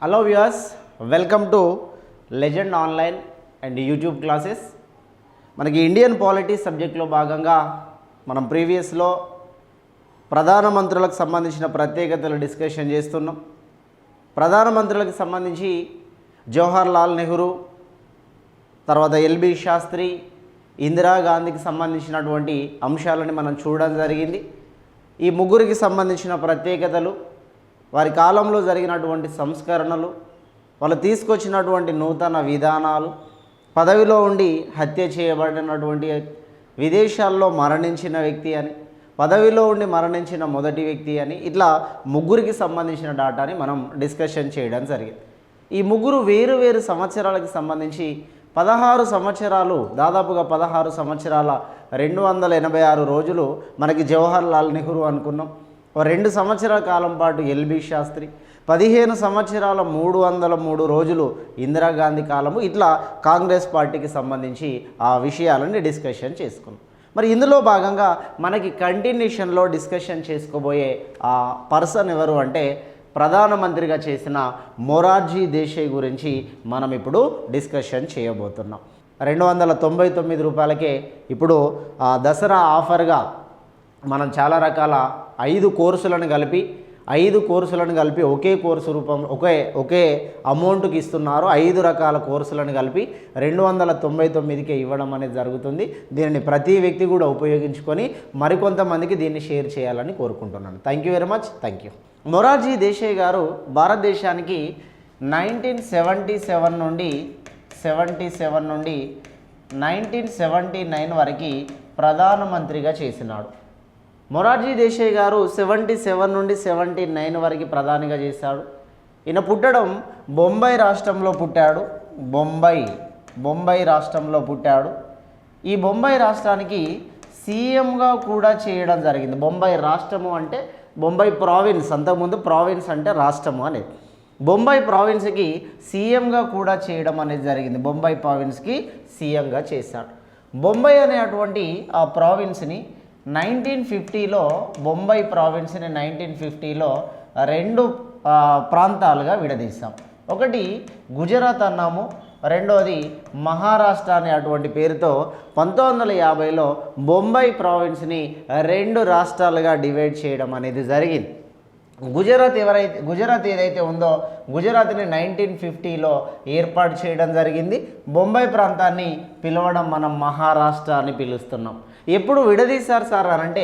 Hello viewers, welcome to legend online and YouTube classes. మనకి Indian polity సబ్జెక్ట్లో భాగంగా మనం ప్రీవియస్లో ప్రధానమంత్రులకు సంబంధించిన ప్రత్యేకతలు డిస్కషన్ చేస్తున్నాం. ప్రధానమంత్రులకు సంబంధించి జవహర్ లాల్ నెహ్రూ, తర్వాత ఎల్బి శాస్త్రి, ఇందిరాగాంధీకి సంబంధించినటువంటి అంశాలని మనం చూడడం జరిగింది. ఈ ముగ్గురికి సంబంధించిన ప్రత్యేకతలు, వారి కాలంలో జరిగినటువంటి సంస్కరణలు, వాళ్ళు తీసుకొచ్చినటువంటి నూతన విధానాలు, పదవిలో ఉండి హత్య చేయబడినటువంటి, విదేశాల్లో మరణించిన వ్యక్తి అని, పదవిలో ఉండి మరణించిన మొదటి వ్యక్తి అని, ఇట్లా ముగ్గురికి సంబంధించిన డాటాని మనం డిస్కషన్ చేయడం జరిగింది. ఈ ముగ్గురు వేరు వేరు సంవత్సరాలకు సంబంధించి 16 సంవత్సరాలు, దాదాపుగా 16 సంవత్సరాల 286 రోజులు మనకి జవహర్ లాల్ నెహ్రూ అనుకున్నాం. 2 సంవత్సరాల కాలం పాటు ఎల్బి శాస్త్రి, 15 సంవత్సరాల 303 రోజులు ఇందిరాగాంధీ కాలము. ఇట్లా కాంగ్రెస్ పార్టీకి సంబంధించి ఆ విషయాలని డిస్కషన్ చేసుకున్నాం. మరి ఇందులో భాగంగా మనకి కంటిన్యూషన్లో డిస్కషన్ చేసుకోబోయే ఆ పర్సన్ ఎవరు అంటే, ప్రధానమంత్రిగా చేసిన మొరార్జీ దేశాయ్ గురించి మనం ఇప్పుడు డిస్కషన్ చేయబోతున్నాం. 299 రూపాయలకే ఇప్పుడు దసరా ఆఫర్గా మనం చాలా రకాల 5 కోర్సులను కలిపి ఒకే కోర్సు రూపంలో ఒకే అమౌంట్కి ఇస్తున్నారు. 5 రకాల కోర్సులను కలిపి 299కే ఇవ్వడం అనేది జరుగుతుంది. దీనిని ప్రతి వ్యక్తి కూడా ఉపయోగించుకొని మరికొంతమందికి దీన్ని షేర్ చేయాలని కోరుకుంటున్నాను. Thank you very much. Thank you. Morarji Desai గారు భారతదేశానికి 1977 నుండి 1979 వరకు ప్రధానమంత్రిగా చేసినాడు. మొరార్జీ దేశాయ్ గారు 77 నుండి 79 వరకు ప్రధానిగా చేశాడు. ఈయన పుట్టడం బొంబాయి రాష్ట్రంలో పుట్టాడు. బొంబాయి రాష్ట్రంలో పుట్టాడు. ఈ బొంబాయి రాష్ట్రానికి సీఎంగా కూడా చేయడం జరిగింది. బొంబాయి రాష్ట్రము అంటే బొంబాయి ప్రావిన్స్, అంతకుముందు ప్రావిన్స్ అంటే రాష్ట్రము అనేది. బొంబాయి ప్రావిన్స్కి సీఎంగా కూడా చేయడం అనేది జరిగింది. బొంబాయి ప్రావిన్స్కి సీఎంగా చేశాడు. బొంబాయి అనేటువంటి ఆ ప్రావిన్స్ని 1950లో బొంబాయి ప్రావిన్స్ని 1950లో 2 ప్రాంతాలుగా విడదీశాం. ఒకటి గుజరాత్ అన్నాము, రెండోది మహారాష్ట్ర అనే అటువంటి పేరుతో 1950లో బొంబాయి ప్రావిన్స్ని 2 రాష్ట్రాలుగా డివైడ్ చేయడం అనేది జరిగింది. గుజరాత్ ఏదైతే ఉందో గుజరాత్ని 1950లో ఏర్పాటు చేయడం జరిగింది. బొంబాయి ప్రాంతాన్ని పిలవడం మనం మహారాష్ట్ర అని పిలుస్తున్నాం. ఎప్పుడు విడదీశారు సార్ అనంటే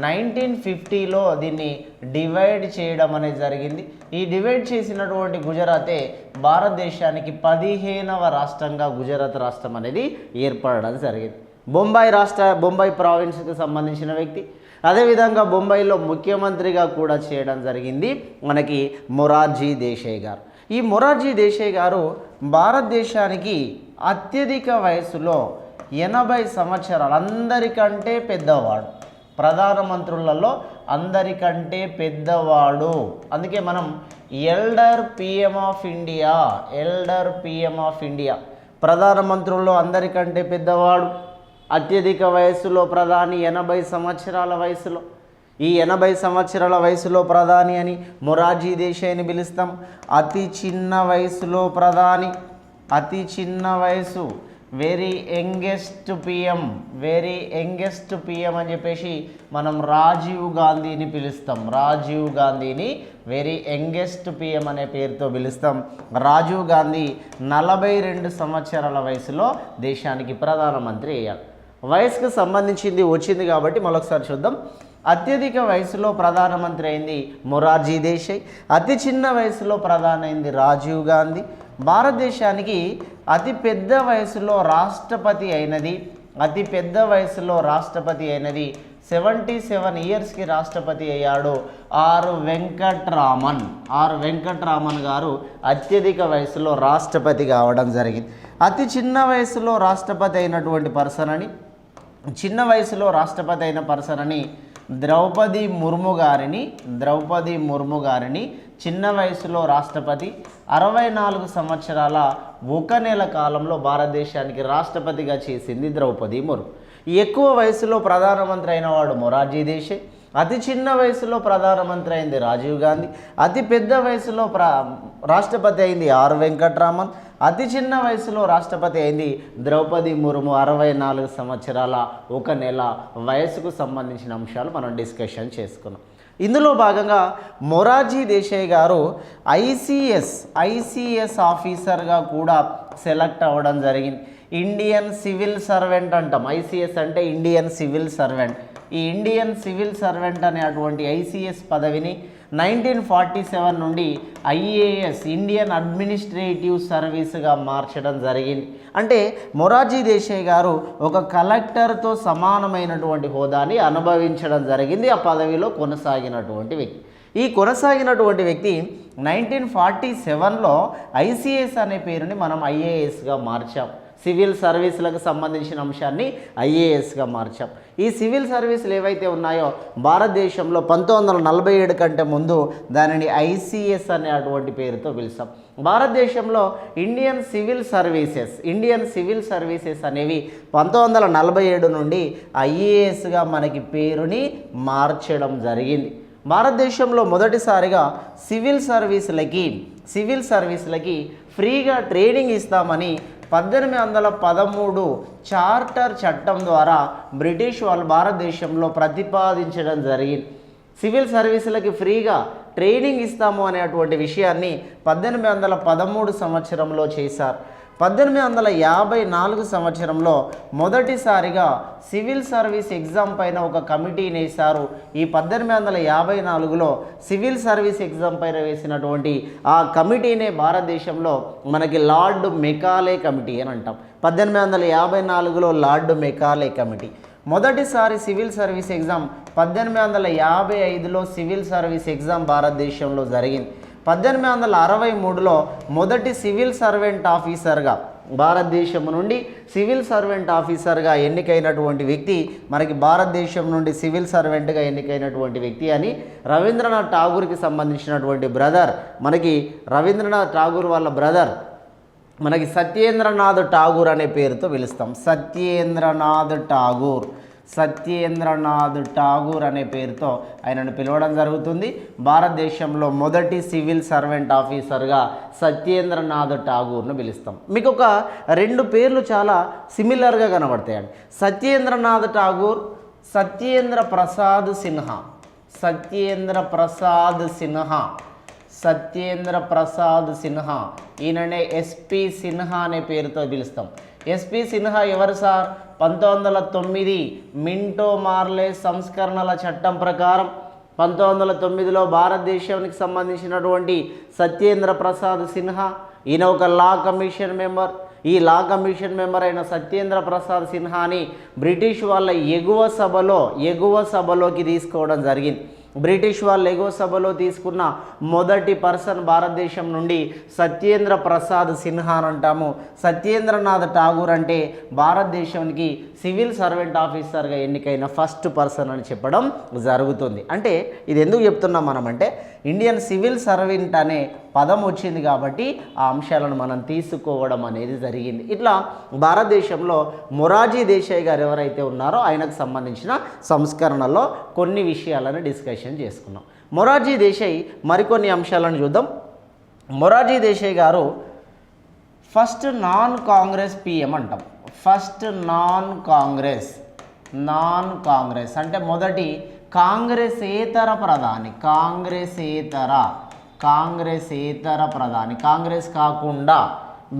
1950లో దీన్ని డివైడ్ చేయడం అనేది జరిగింది. ఈ డివైడ్ చేసినటువంటి గుజరాతే భారతదేశానికి 15వ రాష్ట్రంగా గుజరాత్ రాష్ట్రం అనేది ఏర్పడడం జరిగింది. బొంబాయి ప్రావిన్స్కి సంబంధించిన వ్యక్తి. అదేవిధంగా బొంబాయిలో ముఖ్యమంత్రిగా కూడా చేయడం జరిగింది మనకి మొరార్జీ దేశాయ్ గారు. ఈ మొరార్జీ దేశాయ్ గారు భారతదేశానికి అత్యధిక వయసులో 80 సంవత్సరాలు, అందరికంటే పెద్దవాడు, ప్రధానమంత్రులలో అందరికంటే పెద్దవాడు. అందుకే మనం ఎల్డర్ పిఎం ఆఫ్ ఇండియా, ప్రధానమంత్రుల్లో అందరికంటే పెద్దవాడు, అత్యధిక వయసులో ప్రధాని, 80 సంవత్సరాల వయసులో. ఈ 80 సంవత్సరాల వయసులో ప్రధాని అని మొరార్జీ దేశాయ్ని పిలుస్తాం. అతి చిన్న వయసులో ప్రధాని, అతి చిన్న వయసు, వెరీ యంగెస్ట్ పిఎం అని చెప్పేసి మనం రాజీవ్ గాంధీని పిలుస్తాం. రాజీవ్ గాంధీని వెరీ యంగెస్ట్ పిఎం అనే పేరుతో పిలుస్తాం. రాజీవ్ గాంధీ 42 సంవత్సరాల వయసులో దేశానికి ప్రధానమంత్రి అయ్యాడు. వయసుకు సంబంధించింది వచ్చింది కాబట్టి మరొకసారి చూద్దాం. అత్యధిక వయసులో ప్రధానమంత్రి అయింది మొరార్జీ దేశాయ్. అతి చిన్న వయసులో ప్రధాని అయింది రాజీవ్ గాంధీ. భారతదేశానికి అతి పెద్ద వయసులో రాష్ట్రపతి అయినది 77 ఇయర్స్కి రాష్ట్రపతి అయ్యాడు ఆర్ వెంకట్రామన్ గారు అత్యధిక వయసులో రాష్ట్రపతి కావడం జరిగింది. అతి చిన్న వయసులో రాష్ట్రపతి అయినటువంటి పర్సన్ అని, చిన్న వయసులో రాష్ట్రపతి అయిన పర్సన్ అని ద్రౌపది ముర్ము గారిని చిన్న వయసులో రాష్ట్రపతి 64 సంవత్సరాల 1 నెల కాలంలో భారతదేశానికి రాష్ట్రపతిగా చేసింది ద్రౌపది ముర్ము. ఎక్కువ వయసులో ప్రధానమంత్రి అయినవాడు మొరార్జీ దేశాయ్. అతి చిన్న వయసులో ప్రధానమంత్రి అయింది రాజీవ్ గాంధీ, అతి పెద్ద వయసులో రాష్ట్రపతి అయింది ఆర్ వెంకట్రామన్, అతి చిన్న వయసులో రాష్ట్రపతి అయింది ద్రౌపది ముర్ము. 64 సంవత్సరాల 1 నెల వయసుకు సంబంధించిన అంశాలు మనం డిస్కషన్ చేసుకున్నాం. ఇందులో భాగంగా మొరార్జీ దేశాయ్ గారు ఐసీఎస్ ఆఫీసర్గా కూడా సెలెక్ట్ అవ్వడం జరిగింది. ఇండియన్ సివిల్ సర్వెంట్ అంటాం. ఐసీఎస్ అంటే ఇండియన్ సివిల్ సర్వెంట్. ఈ ఇండియన్ సివిల్ సర్వెంట్ అనేటువంటి ఐసీఎస్ పదవిని 1947 నుండి ఐఏఎస్ ఇండియన్ అడ్మినిస్ట్రేటివ్ సర్వీస్గా మార్చడం జరిగింది. అంటే మొరార్జీ దేశాయ్ గారు ఒక కలెక్టర్తో సమానమైనటువంటి హోదాని అనుభవించడం జరిగింది. ఆ పదవిలో కొనసాగినటువంటి వ్యక్తి. ఈ కొనసాగినటువంటి వ్యక్తి 1947లో ఐసీఎస్ అనే పేరుని మనం ఐఏఎస్గా మార్చాం. సివిల్ సర్వీసులకు సంబంధించిన అంశాన్ని ఐఏఎస్గా మార్చాం. ఈ సివిల్ సర్వీసులు ఏవైతే ఉన్నాయో భారతదేశంలో 1947 కంటే ముందు దానిని ఐసీఎస్ అనేటువంటి పేరుతో పిలుస్తాం. భారతదేశంలో ఇండియన్ సివిల్ సర్వీసెస్ అనేవి 1947 నుండి ఐఏఎస్గా మనకి పేరుని మార్చడం జరిగింది. భారతదేశంలో మొదటిసారిగా సివిల్ సర్వీసులకి ఫ్రీగా ట్రైనింగ్ ఇస్తామని 1813 చార్టర్ చట్టం ద్వారా బ్రిటిష్ వాళ్ళు భారతదేశంలో ప్రతిపాదించడం జరిగింది. సివిల్ సర్వీసులకి ఫ్రీగా ట్రైనింగ్ ఇస్తాము అనేటువంటి విషయాన్ని 1813 సంవత్సరంలో చేశారు. 1854 సంవత్సరంలో మొదటిసారిగా సివిల్ సర్వీస్ ఎగ్జామ్ పైన ఒక కమిటీని వేశారు. ఈ 1854లో సివిల్ సర్వీస్ ఎగ్జామ్ పైన వేసినటువంటి ఆ కమిటీనే భారతదేశంలో మనకి లార్డ్ మెకాలే కమిటీ అని అంటాం. 1854లో లార్డ్ మెకాలే కమిటీ. మొదటిసారి సివిల్ సర్వీస్ ఎగ్జామ్ 1855లో సివిల్ సర్వీస్ ఎగ్జామ్ భారతదేశంలో జరిగింది. 1863లో మొదటి సివిల్ సర్వెంట్ ఆఫీసర్గా భారతదేశం నుండి సివిల్ సర్వెంట్ ఆఫీసర్గా ఎన్నికైనటువంటి వ్యక్తి మనకి భారతదేశం నుండి సివిల్ సర్వెంట్గా ఎన్నికైనటువంటి వ్యక్తి అని రవీంద్రనాథ్ ఠాగూర్కి సంబంధించినటువంటి బ్రదర్, మనకి రవీంద్రనాథ్ ఠాగూర్ వాళ్ళ బ్రదర్ మనకి సత్యేంద్రనాథ్ ఠాగూర్ అనే పేరుతో పిలుస్తాం. సత్యేంద్రనాథ్ ఠాగూర్ అనే పేరుతో ఆయనను పిలవడం జరుగుతుంది. భారతదేశంలో మొదటి సివిల్ సర్వెంట్ ఆఫీసర్గా సత్యేంద్రనాథ్ ఠాగూర్ను పిలుస్తాం. మీకు ఒక 2 పేర్లు చాలా సిమిలర్గా కనబడతాయండి. సత్యేంద్రనాథ్ ఠాగూర్, సత్యేంద్ర ప్రసాద్ సిన్హా. ఈయననే ఎస్పి సిన్హా అనే పేరుతో పిలుస్తాం. ఎస్పి సిన్హా ఎవరు సార్? 1909 మింటో మార్లే సంస్కరణల చట్టం ప్రకారం 1909లో భారతదేశానికి సంబంధించినటువంటి సత్యేంద్ర ప్రసాద్ సిన్హా, ఈయన ఒక లా కమిషన్ మెంబర్. ఈ లా కమిషన్ మెంబర్ అయిన సత్యేంద్ర ప్రసాద్ సిన్హాని బ్రిటిష్ వాళ్ళ ఎగువ సభలోకి తీసుకోవడం జరిగింది. బ్రిటిష్ వాళ్ళు ఎగువ సభలో తీసుకున్న మొదటి పర్సన్ భారతదేశం నుండి సత్యేంద్ర ప్రసాద్ సిన్హా అని అంటాము. సత్యేంద్రనాథ్ ఠాగూర్ అంటే భారతదేశానికి సివిల్ సర్వెంట్ ఆఫీసర్గా ఎన్నికైన ఫస్ట్ పర్సన్ అని చెప్పడం జరుగుతుంది. అంటే ఇది ఎందుకు చెప్తున్నాం మనం అంటే ఇండియన్ సివిల్ సర్వెంట్ అనే పదం వచ్చింది కాబట్టి ఆ అంశాలను మనం తీసుకోవడం అనేది జరిగింది. ఇట్లా భారతదేశంలో మొరార్జీ దేశాయ్ గారు ఎవరైతే ఉన్నారో ఆయనకు సంబంధించిన సంస్కరణలో కొన్ని విషయాలను డిస్కషన్ చేసుకున్నాం. మొరార్జీ దేశాయ్ మరికొన్ని అంశాలను చూద్దాం. మొరార్జీ దేశాయ్ గారు ఫస్ట్ నాన్ కాంగ్రెస్ పిఎం అంటాం. ఫస్ట్ నాన్ కాంగ్రెస్ అంటే మొదటి కాంగ్రెసేతర ప్రధాని. కాంగ్రెస్ కాకుండా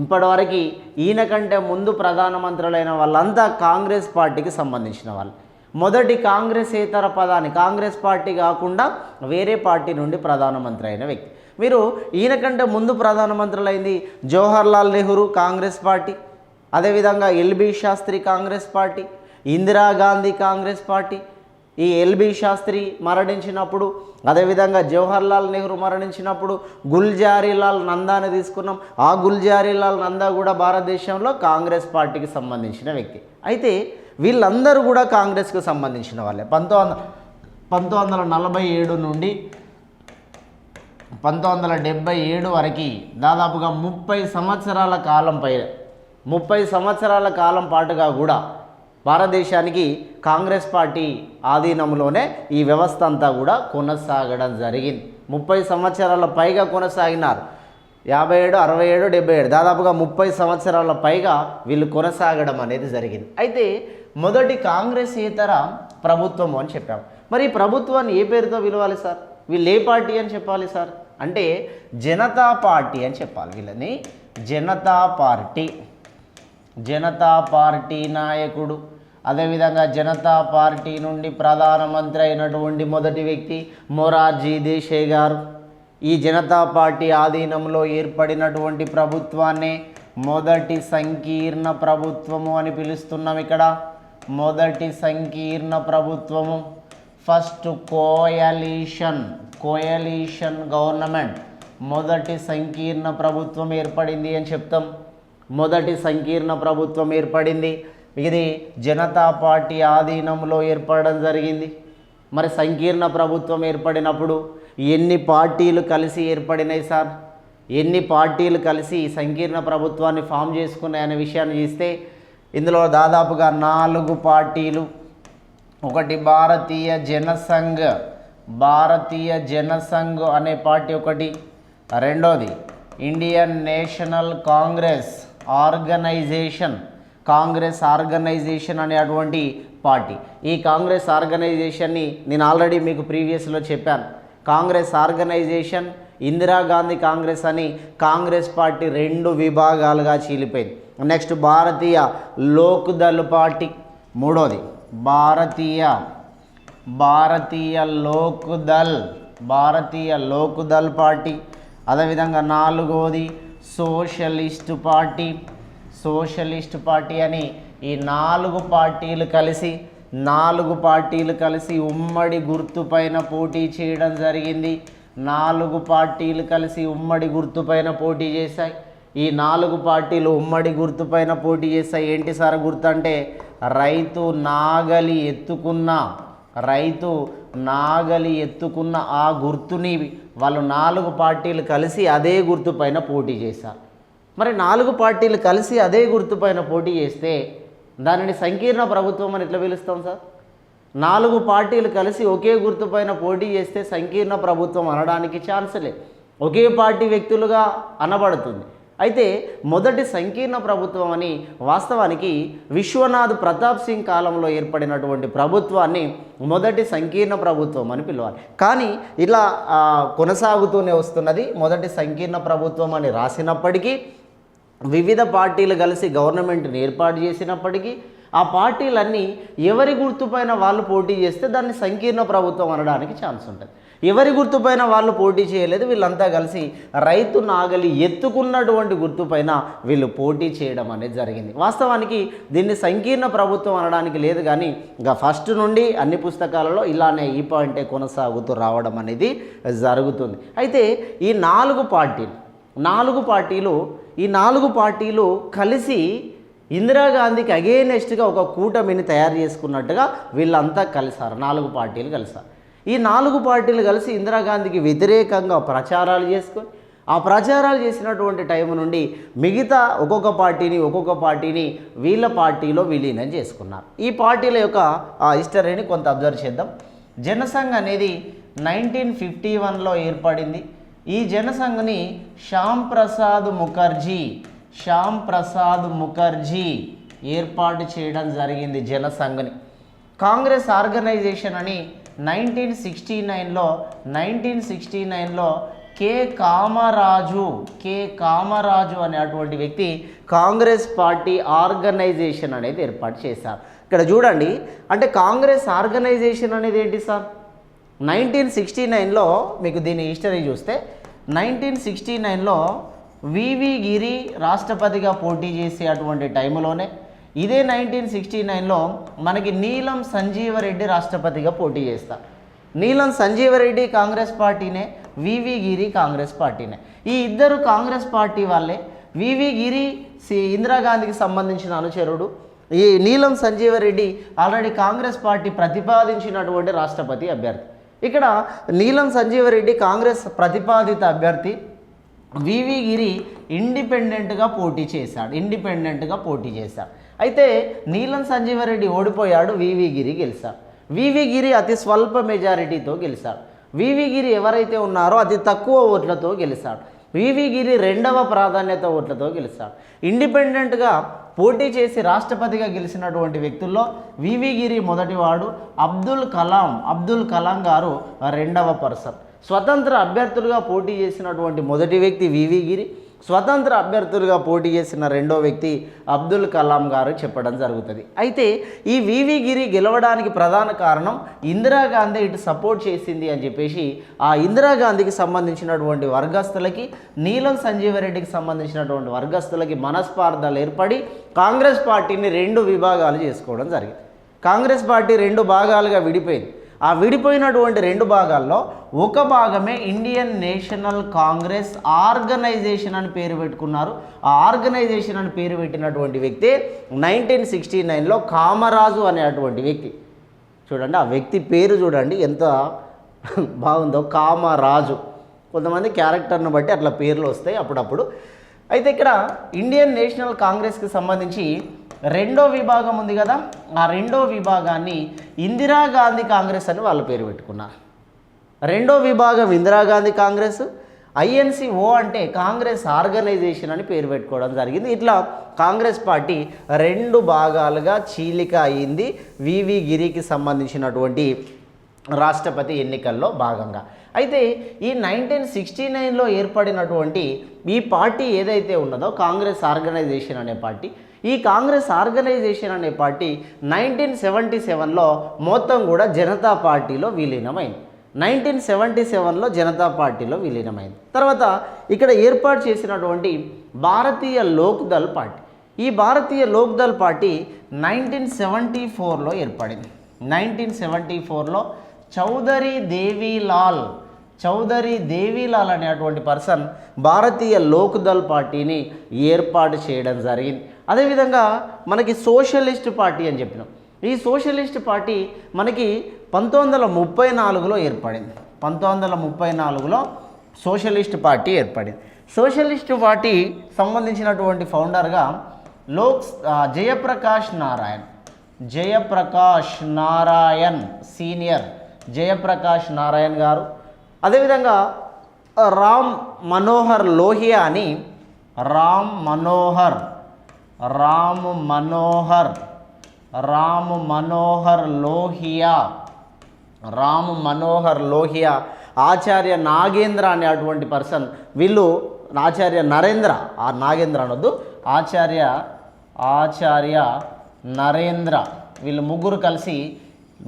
ఇప్పటివరకు ఈయన కంటే ముందు ప్రధానమంత్రులైన వాళ్ళంతా కాంగ్రెస్ పార్టీకి సంబంధించిన వాళ్ళు. మొదటి కాంగ్రెసేతర ప్రధాని, కాంగ్రెస్ పార్టీ కాకుండా వేరే పార్టీ నుండి ప్రధానమంత్రి అయిన వ్యక్తి. మీరు ఈయన కంటే ముందు ప్రధానమంత్రులైంది జవహర్లాల్ నెహ్రూ కాంగ్రెస్ పార్టీ, అదేవిధంగా LB Shastri Congress party, Indira Gandhi Congress party. ఈ ఎల్బి శాస్త్రి మరణించినప్పుడు, అదేవిధంగా జవహర్లాల్ నెహ్రూ మరణించినప్పుడు గుల్జారీలాల్ నందాని తీసుకున్నాం. ఆ గుల్జారీలాల్ నందా కూడా భారతదేశంలో కాంగ్రెస్ పార్టీకి సంబంధించిన వ్యక్తి. అయితే వీళ్ళందరూ కూడా కాంగ్రెస్కు సంబంధించిన వాళ్ళే. 1947 నుండి 1977 వరకు దాదాపుగా 30 సంవత్సరాల కాలం పాటుగా కూడా భారతదేశానికి కాంగ్రెస్ పార్టీ ఆధీనంలోనే ఈ వ్యవస్థ అంతా కూడా కొనసాగడం జరిగింది. 30 సంవత్సరాల పైగా కొనసాగినారు. 57, 67, 77 దాదాపుగా 30 సంవత్సరాల పైగా వీళ్ళు కొనసాగడం అనేది జరిగింది. అయితే మొదటి కాంగ్రెసేతర ప్రభుత్వము అని చెప్పాము. మరి ఈ ప్రభుత్వాన్ని ఏ పేరుతో పిలవాలి సార్? వీళ్ళు ఏ పార్టీ అని చెప్పాలి సార్ అంటే జనతా పార్టీ అని చెప్పాలి. వీళ్ళని జనతా పార్టీ, జనతా పార్టీ నాయకుడు, అదేవిధంగా జనతా పార్టీ నుండి ప్రధానమంత్రి అయినటువంటి మొదటి వ్యక్తి మొరార్జీ దేశాయ్ గారు. ఈ జనతా పార్టీ ఆధీనంలో ఏర్పడినటువంటి ప్రభుత్వాన్ని మొదటి సంకీర్ణ ప్రభుత్వము అని పిలుస్తున్నాం. ఇక్కడ మొదటి సంకీర్ణ ప్రభుత్వము, ఫస్ట్ కోయలీషన్ గవర్నమెంట్, మొదటి సంకీర్ణ ప్రభుత్వం ఏర్పడింది అని చెప్తాం. మొదటి సంకీర్ణ ప్రభుత్వం ఏర్పడింది. ఇది జనతా పార్టీ ఆధీనంలో ఏర్పడడం జరిగింది. మరి సంకీర్ణ ప్రభుత్వం ఏర్పడినప్పుడు ఎన్ని పార్టీలు కలిసి ఏర్పడినాయి సార్? ఎన్ని పార్టీలు కలిసి ఈ సంకీర్ణ ప్రభుత్వాన్ని ఫామ్ చేసుకున్నాయనే విషయాన్ని చూస్తే ఇందులో దాదాపుగా 4 పార్టీలు. ఒకటి భారతీయ జనసంఘ్ అనే పార్టీ ఒకటి. రెండోది ఇండియన్ నేషనల్ కాంగ్రెస్ ఆర్గనైజేషన్ అనేటువంటి పార్టీ. ఈ కాంగ్రెస్ ఆర్గనైజేషన్ని నేను ఆల్రెడీ మీకు ప్రీవియస్లో చెప్పాను. కాంగ్రెస్ ఆర్గనైజేషన్, ఇందిరాగాంధీ కాంగ్రెస్ అని కాంగ్రెస్ పార్టీ 2 విభాగాలుగా చీలిపోయింది. నెక్స్ట్ భారతీయ లోక్దళ్ పార్టీ, మూడోది భారతీయ లోక్దళ్ పార్టీ, అదేవిధంగా 4వది సోషలిస్ట్ పార్టీ అని ఈ 4 పార్టీలు కలిసి ఉమ్మడి గుర్తుపైన పోటీ చేయడం జరిగింది. 4 పార్టీలు కలిసి ఉమ్మడి గుర్తుపైన పోటీ చేశాయి. ఈ 4 పార్టీలు ఉమ్మడి గుర్తుపైన పోటీ చేశాయి. ఏంటి సార్ గుర్తు అంటే రైతు నాగలి ఎత్తుకున్న ఆ గుర్తుని వాళ్ళు 4 పార్టీలు కలిసి అదే గుర్తుపైన పోటీ చేశారు. మరి 4 పార్టీలు కలిసి అదే గుర్తుపైన పోటీ చేస్తే దానిని సంకీర్ణ ప్రభుత్వం అని ఎట్లా పిలుస్తాం సార్? 4 పార్టీలు కలిసి ఒకే గుర్తుపైన పోటీ చేస్తే సంకీర్ణ ప్రభుత్వం అనడానికి ఛాన్స్ లేదు. ఒకే పార్టీ వ్యక్తులుగా అనబడుతుంది. అయితే మొదటి సంకీర్ణ ప్రభుత్వం అని వాస్తవానికి విశ్వనాథ్ ప్రతాప్ సింగ్ కాలంలో ఏర్పడినటువంటి ప్రభుత్వాన్ని మొదటి సంకీర్ణ ప్రభుత్వం అని పిలవాలి. కానీ ఇలా కొనసాగుతూనే వస్తున్నది. మొదటి సంకీర్ణ ప్రభుత్వం అని రాసినప్పటికీ, వివిధ పార్టీలు కలిసి గవర్నమెంట్ని ఏర్పాటు చేసినప్పటికీ ఆ పార్టీలన్నీ ఎవరి గుర్తుపైన వాళ్ళు పోటీ చేస్తే దాన్ని సంకీర్ణ ప్రభుత్వం అనడానికి ఛాన్స్ ఉంటుంది. ఎవరి గుర్తుపైన వాళ్ళు పోటీ చేయలేదు. వీళ్ళంతా కలిసి రైతు నాగలి ఎత్తుకున్నటువంటి గుర్తుపైన వీళ్ళు పోటీ చేయడం అనేది జరిగింది. వాస్తవానికి దీన్ని సంకీర్ణ ప్రభుత్వం అనడానికి లేదు. కానీ ఇంకా ఫస్ట్ నుండి అన్ని పుస్తకాలలో ఇలానే ఈ పాయింటే కొనసాగుతూ రావడం అనేది జరుగుతుంది. అయితే ఈ 4 పార్టీలు కలిసి ఇందిరాగాంధీకి అగేనెస్ట్గా ఒక కూటమిని తయారు చేసుకున్నట్టుగా వీళ్ళంతా కలిసారు. 4 పార్టీలు కలిసారు. ఈ 4 పార్టీలు కలిసి ఇందిరాగాంధీకి వ్యతిరేకంగా ప్రచారాలు చేసుకొని ఆ ప్రచారాలు చేసినటువంటి టైం నుండి మిగతా ఒక్కొక్క పార్టీని వీళ్ళ పార్టీలో విలీనం చేసుకున్నారు. ఈ పార్టీల యొక్క హిస్టరీని కొంత అబ్జర్వ్ చేద్దాం. జనసంఘ్ అనేది 1951లో ఏర్పడింది. ఈ జనసంఘ్ని శ్యామ్ ప్రసాద్ ముఖర్జీ ఏర్పాటు చేయడం జరిగింది జనసంఘ్ని. కాంగ్రెస్ ఆర్గనైజేషన్ అని 1969లో కే కామరాజు అనేటువంటి వ్యక్తి కాంగ్రెస్ పార్టీ ఆర్గనైజేషన్ అనేది ఏర్పాటు చేశారు. ఇక్కడ చూడండి, అంటే కాంగ్రెస్ ఆర్గనైజేషన్ అనేది ఏంటి సార్? 1969లో మీకు దీని హిస్టరీ చూస్తే 1969లో వివి గిరి రాష్ట్రపతిగా పోటీ చేసే అటువంటి టైంలోనే ఇదే 1969లో మనకి నీలం సంజీవరెడ్డి రాష్ట్రపతిగా పోటీ చేస్తారు. నీలం సంజీవరెడ్డి కాంగ్రెస్ పార్టీనే, వివి గిరి కాంగ్రెస్ పార్టీనే. ఈ ఇద్దరు కాంగ్రెస్ పార్టీ వాళ్ళే. వివి గిరి ఇందిరాగాంధీకి సంబంధించిన అనుచరుడు. ఈ నీలం సంజీవరెడ్డి ఆల్రెడీ కాంగ్రెస్ పార్టీ ప్రతిపాదించినటువంటి రాష్ట్రపతి అభ్యర్థి. ఇక్కడ నీలం సంజీవరెడ్డి కాంగ్రెస్ ప్రతిపాదిత అభ్యర్థి, వివి గిరి ఇండిపెండెంట్గా పోటీ చేశాడు. అయితే నీలం సంజీవరెడ్డి ఓడిపోయాడు, వివి గిరి గెలిచాడు. వివి గిరి అతి స్వల్ప మెజారిటీతో గెలిచాడు. వివి గిరి ఎవరైతే ఉన్నారో అతి తక్కువ ఓట్లతో గెలిచాడు. వివి గిరి రెండవ ప్రాధాన్యత ఓట్లతో గెలిచాడు. ఇండిపెండెంట్గా పోటీ చేసి రాష్ట్రపతిగా గెలిచినటువంటి వ్యక్తుల్లో వివి గిరి మొదటివాడు, అబ్దుల్ కలాం గారు రెండవ పర్సన్. స్వతంత్ర అభ్యర్థులుగా పోటీ చేసినటువంటి మొదటి వ్యక్తి వివి గిరి, స్వతంత్ర అభ్యర్థులుగా పోటీ చేసిన రెండో వ్యక్తి అబ్దుల్ కలాం గారు చెప్పడం జరుగుతుంది. అయితే ఈ వివి గిరి గెలవడానికి ప్రధాన కారణం ఇందిరాగాంధీ ఇటు సపోర్ట్ చేసింది అని చెప్పేసి ఆ ఇందిరాగాంధీకి సంబంధించినటువంటి వర్గస్తులకి, నీలం సంజీవరెడ్డికి సంబంధించినటువంటి వర్గస్తులకి మనస్పార్థాలు ఏర్పడి కాంగ్రెస్ పార్టీని రెండు విభాగాలు చేసుకోవడం జరిగింది. కాంగ్రెస్ పార్టీ రెండు భాగాలుగా విడిపోయింది. ఆ విడిపోయినటువంటి రెండు భాగాల్లో ఒక భాగమే ఇండియన్ నేషనల్ కాంగ్రెస్ ఆర్గనైజేషన్ అని పేరు పెట్టుకున్నారు. ఆ ఆర్గనైజేషన్ అని పేరు పెట్టినటువంటి వ్యక్తి 1969లో కామరాజు అనేటువంటి వ్యక్తి. చూడండి, ఆ వ్యక్తి పేరు చూడండి ఎంత బాగుందో, కామరాజు. కొంతమంది క్యారెక్టర్ను బట్టి అట్లా పేర్లు వస్తాయి అప్పుడప్పుడు. అయితే ఇక్కడ ఇండియన్ నేషనల్ కాంగ్రెస్కి సంబంధించి రెండో విభాగం ఉంది కదా, ఆ రెండో విభాగాన్ని ఇందిరాగాంధీ కాంగ్రెస్ అని వాళ్ళ పేరు పెట్టుకున్నారు. రెండో విభాగం ఇందిరాగాంధీ కాంగ్రెస్, ఐఎన్సిఓ అంటే కాంగ్రెస్ ఆర్గనైజేషన్ అని పేరు పెట్టుకోవడం జరిగింది. ఇట్లా కాంగ్రెస్ పార్టీ రెండు భాగాలుగా చీలిక అయింది వివి గిరికి సంబంధించినటువంటి రాష్ట్రపతి ఎన్నికల్లో భాగంగా. అయితే ఈ 1969లో ఏర్పడినటువంటి ఈ పార్టీ ఏదైతే ఉన్నదో కాంగ్రెస్ ఆర్గనైజేషన్ అనే పార్టీ, ఈ కాంగ్రెస్ ఆర్గనైజేషన్ అనే పార్టీ 1977లో మొత్తం కూడా జనతా పార్టీలో విలీనమైంది. 1977లో జనతా పార్టీలో విలీనమైంది. తర్వాత ఇక్కడ ఏర్పాటు చేసినటువంటి భారతీయ లోక్దళ్ పార్టీ, ఈ భారతీయ లోక్దళ్ పార్టీ 1974లో ఏర్పడింది. 1974లో చౌదరి దేవీలాల్ అనేటువంటి పర్సన్ భారతీయ లోక్దళ్ పార్టీని ఏర్పాటు చేయడం జరిగింది. అదేవిధంగా మనకి సోషలిస్ట్ పార్టీ అని చెప్పినాం. ఈ సోషలిస్ట్ పార్టీ మనకి 1934లో ఏర్పడింది. 1934లో సోషలిస్ట్ పార్టీ ఏర్పడింది. సోషలిస్ట్ పార్టీ సంబంధించినటువంటి ఫౌండర్గా జయప్రకాష్ నారాయణ్ సీనియర్ జయప్రకాష్ నారాయణ్ గారు, అదేవిధంగా రామ్ మనోహర్ లోహియా అని రామ్ మనోహర్ లోహియా, ఆచార్య నాగేంద్ర అనేటువంటి పర్సన్, వీళ్ళు ఆచార్య నాగేంద్ర అనొద్దు, ఆచార్య నరేంద్ర, వీళ్ళు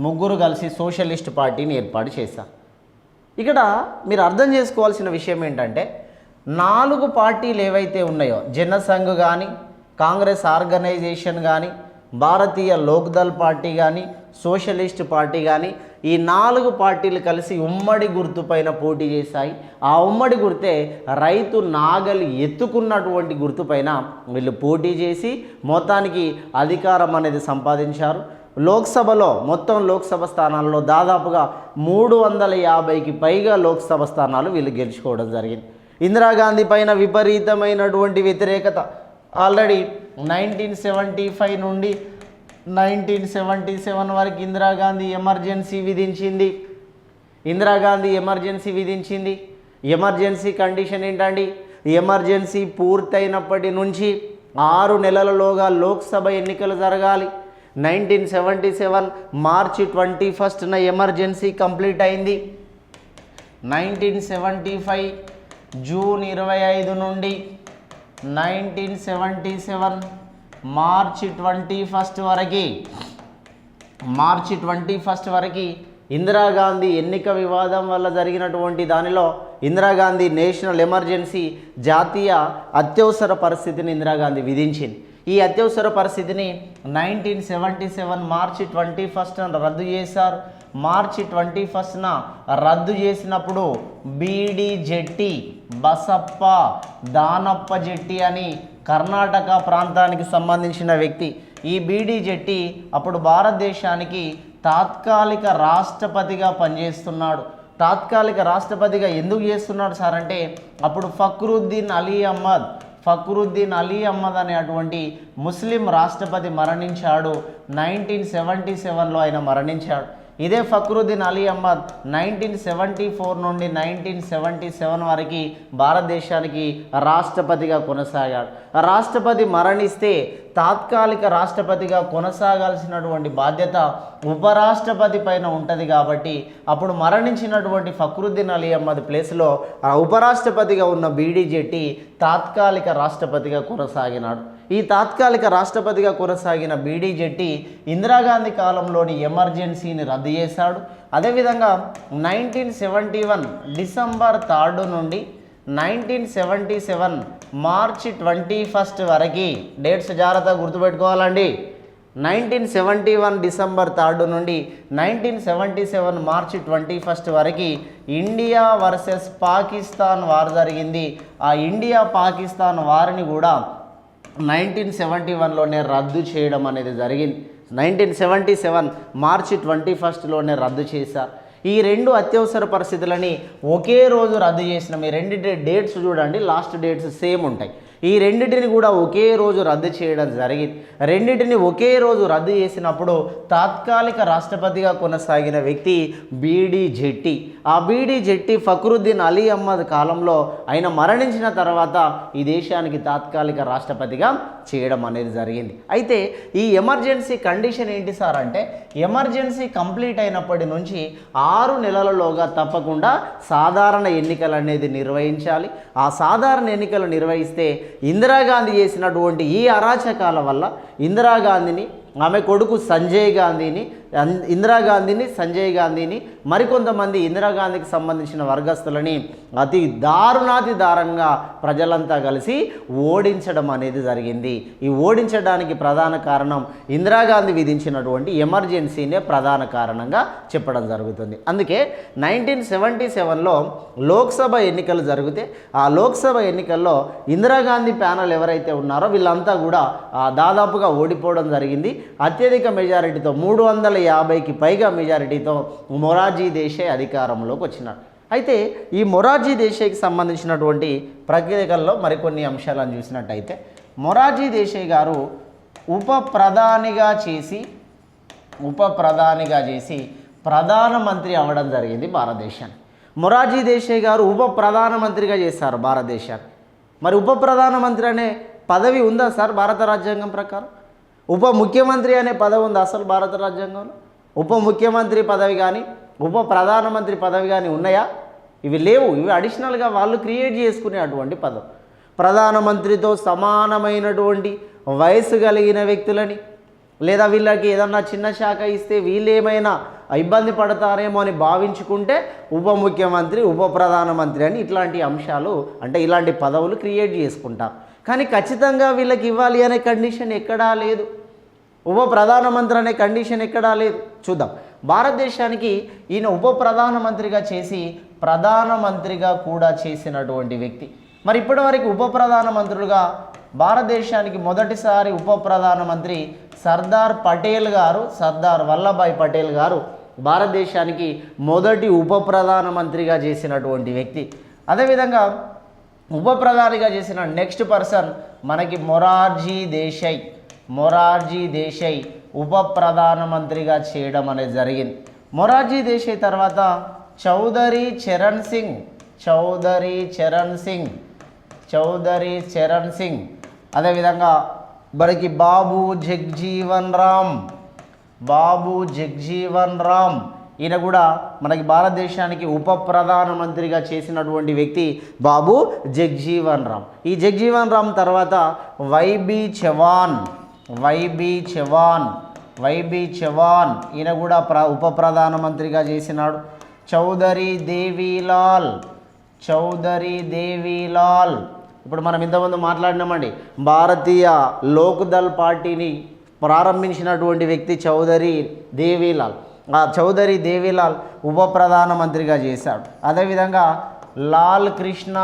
ముగ్గురు కలిసి సోషలిస్ట్ పార్టీని ఏర్పాటు చేశారు. ఇక్కడ మీరు అర్థం చేసుకోవాల్సిన విషయం ఏంటంటే 4 పార్టీలు ఏవైతే ఉన్నాయో, జనసంఘ్ కానీ, కాంగ్రెస్ ఆర్గనైజేషన్ కానీ, భారతీయ లోక్దళ్ పార్టీ కానీ, సోషలిస్ట్ పార్టీ కానీ, ఈ 4 పార్టీలు కలిసి ఉమ్మడి గుర్తుపైన పోటీ చేశాయి. ఆ ఉమ్మడి గుర్తే రైతు నాగలి ఎత్తుకున్నటువంటి గుర్తుపైన వీళ్ళు పోటీ చేసి మొత్తానికి అధికారం అనేది సంపాదించారు. లోక్సభలో మొత్తం లోక్సభ స్థానాల్లో దాదాపుగా 350కి పైగా లోక్సభ స్థానాలు వీళ్ళు గెలుచుకోవడం జరిగింది. ఇందిరాగాంధీ పైన విపరీతమైనటువంటి వ్యతిరేకత ఆల్రెడీ 1975 నుండి 1977 వరకు ఇందిరాగాంధీ ఎమర్జెన్సీ విధించింది. ఎమర్జెన్సీ కండిషన్ ఏంటండి? ఎమర్జెన్సీ పూర్తయినప్పటి నుంచి 6 నెలలలోగా లోక్సభ ఎన్నికలు జరగాలి. 1977 మార్చి 21న ఎమర్జెన్సీ కంప్లీట్ అయింది. 1975 జూన్ 25 నుండి 1977 మార్చి 21 వరకు ఇందిరాగాంధీ ఎన్నిక వివాదం వల్ల జరిగినటువంటి దానిలో ఇందిరాగాంధీ నేషనల్ ఎమర్జెన్సీ, జాతీయ అత్యవసర పరిస్థితిని ఇందిరాగాంధీ విధించింది. ఈ అత్యవసర పరిస్థితిని 1977 మార్చి 21న రద్దు చేశారు. మార్చి 21న రద్దు చేసినప్పుడు బీడి జెట్టి, బసప్ప, దానప్ప జెట్టి అని కర్ణాటక ప్రాంతానికి సంబంధించిన వ్యక్తి. ఈ బీడి జెట్టి అప్పుడు భారతదేశానికి తాత్కాలిక రాష్ట్రపతిగా పనిచేస్తున్నాడు. తాత్కాలిక రాష్ట్రపతిగా ఎందుకు చేస్తున్నాడు సార్ అంటే, అప్పుడు ఫక్రుద్దీన్ ఫక్రుద్దీన్ అలీ అహ్మద్ అనేటువంటి ముస్లిం రాష్ట్రపతి మరణించాడు. 1977లో ఆయన మరణించాడు. ఇదే ఫక్రుద్దీన్ అలీ అహ్మద్ 1974 నుండి 1977 వరకు భారతదేశానికి రాష్ట్రపతిగా కొనసాగాడు. రాష్ట్రపతి మరణిస్తే తాత్కాలిక రాష్ట్రపతిగా కొనసాగాల్సినటువంటి బాధ్యత ఉపరాష్ట్రపతి పైన ఉంటుంది. కాబట్టి అప్పుడు మరణించినటువంటి ఫక్రుద్దీన్ అలీ అహ్మద్ ప్లేస్లో ఉపరాష్ట్రపతిగా ఉన్న బీడీ జెట్టి తాత్కాలిక రాష్ట్రపతిగా కొనసాగినాడు. ఈ తాత్కాలిక రాష్ట్రపతిగా కొనసాగిన బీడీ జెట్టి ఇందిరాగాంధీ కాలంలోని ఎమర్జెన్సీని రద్దు చేశాడు. అదేవిధంగా 1971 డిసెంబర్ 3 నుండి 1977 మార్చి 21 వరకు, డేట్స్ జాగ్రత్తగా గుర్తుపెట్టుకోవాలండి. 1971 డిసెంబర్ 3 నుండి 1977 మార్చి 21 వరకు ఇండియా వర్సెస్ పాకిస్తాన్ వార్ జరిగింది. ఆ ఇండియా పాకిస్తాన్ వారిని కూడా 1971లోనే రద్దు చేయడం అనేది జరిగింది. 1977 మార్చి 21లోనే రద్దు చేశారు. ఈ రెండు అత్యవసర పరిస్థితులని ఒకే రోజు రద్దు చేసిన ఈ రెండింటి డేట్స్ చూడండి, లాస్ట్ డేట్స్ సేమ్ ఉంటాయి. ఈ రెండింటిని కూడా ఒకే రోజు రద్దు చేయడం జరిగింది. రెండింటిని ఒకే రోజు రద్దు చేసినప్పుడు తాత్కాలిక రాష్ట్రపతిగా కొనసాగిన వ్యక్తి బీడీ జెట్టి. ఆ బీడీ జెట్టి ఫక్రుద్దీన్ అలీ అహ్మద్ కాలంలో ఆయన మరణించిన తర్వాత ఈ దేశానికి తాత్కాలిక రాష్ట్రపతిగా చేయడం అనేది జరిగింది. అయితే ఈ ఎమర్జెన్సీ కండిషన్ ఏంటి సార్ అంటే, ఎమర్జెన్సీ కంప్లీట్ అయినప్పటి నుంచి 6 నెలలలోగా తప్పకుండా సాధారణ ఎన్నికలు అనేది నిర్వహించాలి. ఆ సాధారణ ఎన్నికలు నిర్వహిస్తే ఇందిరాగాంధీ చేసినటువంటి ఈ అరాచకాల వల్ల ఇందిరాగాంధీని, ఆమె కొడుకు సంజయ్ గాంధీని, సంజయ్ గాంధీని మరికొంతమంది ఇందిరాగాంధీకి సంబంధించిన వర్గస్తులని అతి దారుణంగా ప్రజలంతా కలిసి ఓడించడం అనేది జరిగింది. ఈ ఓడించడానికి ప్రధాన కారణం ఇందిరాగాంధీ విధించినటువంటి ఎమర్జెన్సీనే ప్రధాన కారణంగా చెప్పడం జరుగుతుంది. అందుకే 1977లో లోక్సభ ఎన్నికలు జరిగితే ఆ లోక్సభ ఎన్నికల్లో ఇందిరాగాంధీ ప్యానల్ ఎవరైతే ఉన్నారో వీళ్ళంతా కూడా దాదాపుగా ఓడిపోవడం జరిగింది. అత్యధిక మెజారిటీతో 350కి పైగా మెజారిటీతో మొరార్జీ దేశాయ్ అధికారంలోకి వచ్చినాడు. అయితే ఈ మొరార్జీ దేశాయ్కి సంబంధించినటువంటి ప్రక్రియల్లో మరికొన్ని అంశాలను చూసినట్టయితే, మొరార్జీ దేశాయ్ గారు ఉప ప్రధానిగా చేసి ప్రధానమంత్రి అవ్వడం జరిగింది భారతదేశానికి. మొరార్జీ దేశాయ్ గారు ఉప ప్రధానమంత్రిగా చేశారు భారతదేశానికి. మరి ఉప ప్రధానమంత్రి అనే పదవి ఉందా సార్ భారత రాజ్యాంగం ప్రకారం? ఉప ముఖ్యమంత్రి అనే పదవి ఉంది అసలు భారత రాజ్యాంగంలో? ఉప ముఖ్యమంత్రి పదవి కానీ ఉప ప్రధానమంత్రి పదవి కానీ ఉన్నాయా? ఇవి లేవు. ఇవి అడిషనల్గా వాళ్ళు క్రియేట్ చేసుకునే అటువంటి పదవి. ప్రధానమంత్రితో సమానమైనటువంటి వయసు కలిగిన వ్యక్తులని, లేదా వీళ్ళకి ఏదన్నా చిన్న శాఖ ఇస్తే వీళ్ళు ఏమైనా ఇబ్బంది పడతారేమో అని భావించుకుంటే ఉప ముఖ్యమంత్రి, ఉప ప్రధానమంత్రి అని ఇట్లాంటి అంశాలు, అంటే ఇలాంటి పదవులు క్రియేట్ చేసుకుంటారు. కానీ ఖచ్చితంగా వీళ్ళకి ఇవ్వాలి అనే కండిషన్ ఎక్కడా లేదు. ఉప ప్రధానమంత్రి అనే కండిషన్ ఎక్కడా లేదు. చూద్దాం. భారతదేశానికి ఈయన ఉప ప్రధానమంత్రిగా చేసి ప్రధానమంత్రిగా కూడా చేసినటువంటి వ్యక్తి. మరి ఇప్పటివరకు ఉప ప్రధానమంత్రులుగా భారతదేశానికి మొదటిసారి ఉప ప్రధానమంత్రి సర్దార్ వల్లభాయ్ పటేల్ గారు భారతదేశానికి మొదటి ఉప ప్రధానమంత్రిగా చేసినటువంటి వ్యక్తి. అదేవిధంగా ఉప ప్రధానిగా చేసిన నెక్స్ట్ పర్సన్ మనకి మొరార్జీ దేశాయ్ ఉప ప్రధానమంత్రిగా చేయడం అనేది జరిగింది. మొరార్జీ దేశాయ్ తర్వాత చౌదరి చరణ్ సింగ్, అదేవిధంగా మనకి బాబు జగ్జీవన్ రామ్ ఈయన కూడా మనకి భారతదేశానికి ఉప ప్రధానమంత్రిగా చేసినటువంటి వ్యక్తి బాబు జగ్జీవన్ రామ్. ఈ జగ్జీవన్ రామ్ తర్వాత వైబీ చవాన్ ఈయన కూడా ఉప ప్రధానమంత్రిగా చేసినాడు. చౌదరి దేవీలాల్ ఇప్పుడు మనం ఇంతకుముందు మాట్లాడినామండి. భారతీయ లోక్దల్ పార్టీని ప్రారంభించినటువంటి వ్యక్తి చౌదరి దేవీలాల్ ఉప ప్రధానమంత్రిగా చేశాడు. అదేవిధంగా లాల్ కృష్ణ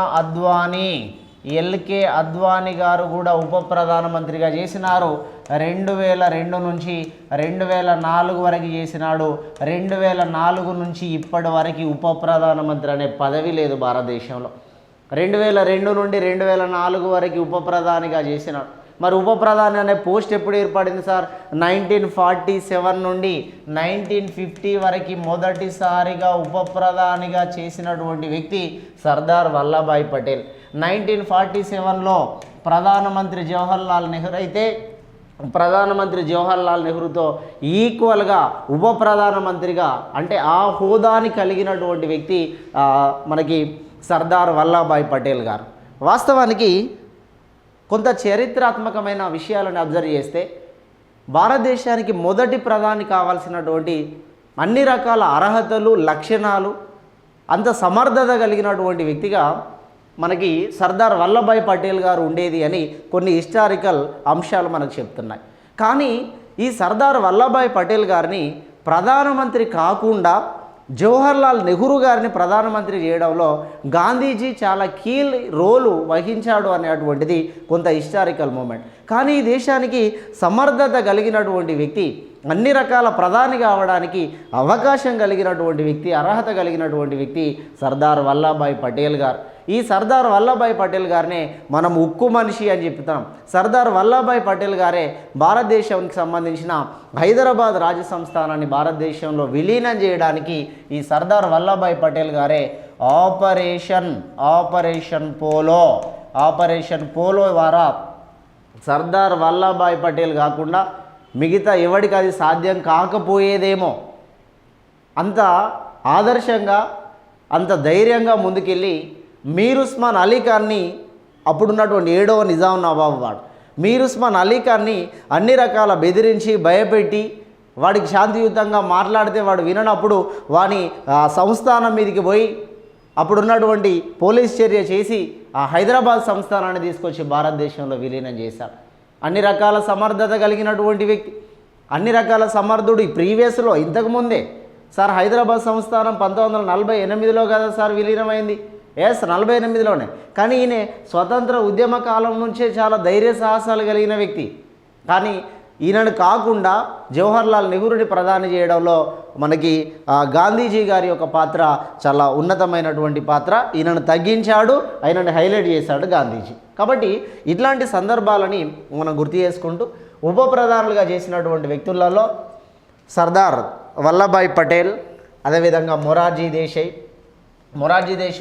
ఎల్కే అద్వానీ గారు కూడా ఉప ప్రధానమంత్రిగా చేసినారు. 2002 నుంచి 2004 వరకు చేసినాడు. 2004 నుంచి ఇప్పటి వరకు ఉప ప్రధానమంత్రి అనే పదవి లేదు భారతదేశంలో. 2002 నుండి 2004 వరకు ఉప ప్రధానిగా చేసినాడు. మరి ఉప ప్రధాని అనే పోస్ట్ ఎప్పుడు ఏర్పడింది సార్? 1947 నుండి 1950 వరకు మొదటిసారిగా ఉప ప్రధానిగా చేసినటువంటి వ్యక్తి సర్దార్ వల్లభాయ్ పటేల్. 1947లో ప్రధానమంత్రి జవహర్లాల్ నెహ్రూ అయితే ప్రధానమంత్రి జవహర్లాల్ నెహ్రూతో ఈక్వల్గా ఉప ప్రధానమంత్రిగా అంటే ఆ హోదాని కలిగినటువంటి వ్యక్తి మనకి సర్దార్ వల్లభాయ్ పటేల్ గారు. వాస్తవానికి కొంత చరిత్రాత్మకమైన విషయాలను అబ్జర్వ్ చేస్తే భారతదేశానికి మొదటి ప్రధాని కావాల్సినటువంటి అన్ని రకాల అర్హతలు లక్షణాలు అంత సమర్థత కలిగినటువంటి వ్యక్తిగా మనకి సర్దార్ వల్లభాయ్ పటేల్ గారు ఉండేది అని కొన్ని హిస్టారికల్ అంశాలు మనకు చెప్తున్నాయి. కానీ ఈ సర్దార్ వల్లభాయ్ పటేల్ గారిని ప్రధానమంత్రి కాకుండా జవహర్లాల్ నెహ్రూ గారిని ప్రధానమంత్రి చేయడంలో గాంధీజీ చాలా రోలు వహించాడు అనేటువంటిది కొంత హిస్టారికల్ మూమెంట్. కానీ ఈ దేశానికి సమర్థత కలిగినటువంటి వ్యక్తి, అన్ని రకాల ప్రధాని కావడానికి అవకాశం కలిగినటువంటి వ్యక్తి, అర్హత కలిగినటువంటి వ్యక్తి సర్దార్ వల్లభాయ్ పటేల్ గారు. ఈ సర్దార్ వల్లభాయ్ పటేల్ గారినే మనం ఉక్కు మనిషి అని చెప్తాం. సర్దార్ వల్లభాయ్ పటేల్ గారే భారతదేశానికి సంబంధించిన హైదరాబాద్ రాజ్య సంస్థానాన్ని భారతదేశంలో విలీనం చేయడానికి ఈ సర్దార్ వల్లభాయ్ పటేల్ గారే ఆపరేషన్ పోలో ద్వారా సర్దార్ వల్లభాయ్ పటేల్ కాకుండా మిగతా ఎవరికి అది సాధ్యం కాకపోయేదేమో అంత ఆదర్శంగా అంత ధైర్యంగా ముందుకెళ్ళి మీర్ ఉస్మాన్ అలీ ఖాన్ని, అప్పుడున్నటువంటి 7వ నిజాం నవాబు వాడు మీర్ ఉస్మాన్ అలీ ఖాన్ని అన్ని రకాల బెదిరించి భయపెట్టి వాడికి శాంతియుతంగా మాట్లాడితే వాడు విననప్పుడు వాని సంస్థానం మీదకి పోయి అప్పుడున్నటువంటి పోలీస్ చర్య చేసి ఆ హైదరాబాద్ సంస్థానాన్ని తీసుకొచ్చి భారతదేశంలో విలీనం చేశాడు. అన్ని రకాల సమర్థత కలిగినటువంటి వ్యక్తి, అన్ని రకాల సమర్థుడు. ఈ ప్రీవియస్లో ఇంతకుముందే సార్ హైదరాబాద్ సంస్థానం 1948లో కదా సార్ విలీనమైంది. 48లోనే. కానీ ఈయన స్వతంత్ర ఉద్యమ కాలం నుంచే చాలా ధైర్య సాహసాలు కలిగిన వ్యక్తి. కానీ ఈయనను కాకుండా జవహర్లాల్ నెహ్రూని ప్రధాని చేయడంలో మనకి గాంధీజీ గారి యొక్క పాత్ర చాలా ఉన్నతమైనటువంటి పాత్ర. ఈయనను తగ్గించాడు, ఆయనని హైలైట్ చేశాడు గాంధీజీ. కాబట్టి ఇట్లాంటి సందర్భాలని మనం గుర్తు చేసుకుంటూ ఉప ప్రధానులుగా చేసినటువంటి వ్యక్తులలో సర్దార్ వల్లభాయ్ పటేల్, అదేవిధంగా మొరార్జీ దేశాయ్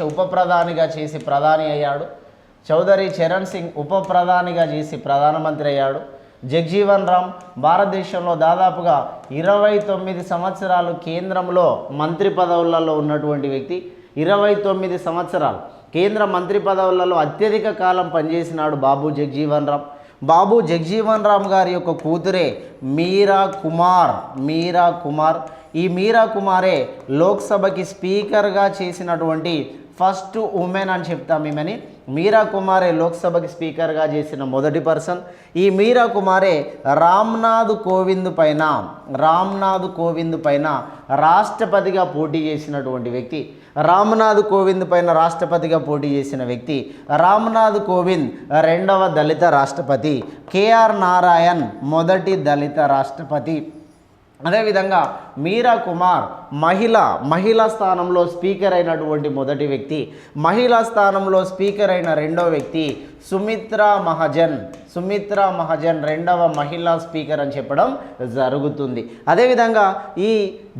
ఉప ప్రధానిగా చేసి ప్రధాని అయ్యాడు. చౌదరి చరణ్ సింగ్ ఉప ప్రధానిగా చేసి ప్రధానమంత్రి అయ్యాడు. జగ్జీవన్ రామ్ భారతదేశంలో దాదాపుగా 29 సంవత్సరాలు కేంద్రంలో మంత్రి పదవులలో ఉన్నటువంటి వ్యక్తి. 29 సంవత్సరాలు కేంద్ర మంత్రి పదవులలో అత్యధిక కాలం పనిచేసినాడు బాబు జగ్జీవన్ రామ్. బాబు జగ్జీవన్ రామ్ గారి యొక్క కూతురే మీరా కుమార్. ఈ మీరా కుమారే లోక్సభకి స్పీకర్గా చేసినటువంటి ఫస్ట్ ఉమెన్ అని చెప్తాం ఈమెని. మీరా కుమారే లోక్సభకి స్పీకర్గా చేసిన మొదటి పర్సన్. ఈ మీరా కుమారే రామ్నాథ్ కోవింద్ పైన రాష్ట్రపతిగా పోటీ చేసినటువంటి వ్యక్తి. రామ్నాథ్ కోవింద్ పైన రాష్ట్రపతిగా పోటీ చేసిన వ్యక్తి. రామ్నాథ్ కోవింద్ 2వ దళిత రాష్ట్రపతి. కేఆర్ నారాయణ్ మొదటి దళిత రాష్ట్రపతి. అదేవిధంగా మీరా కుమార్ మహిళా స్థానంలో స్పీకర్ అయినటువంటి మొదటి వ్యక్తి. మహిళా స్థానంలో స్పీకర్ అయిన రెండవ వ్యక్తి సుమిత్రా మహాజన్ 2వ మహిళా స్పీకర్ అని చెప్పడం జరుగుతుంది. అదేవిధంగా ఈ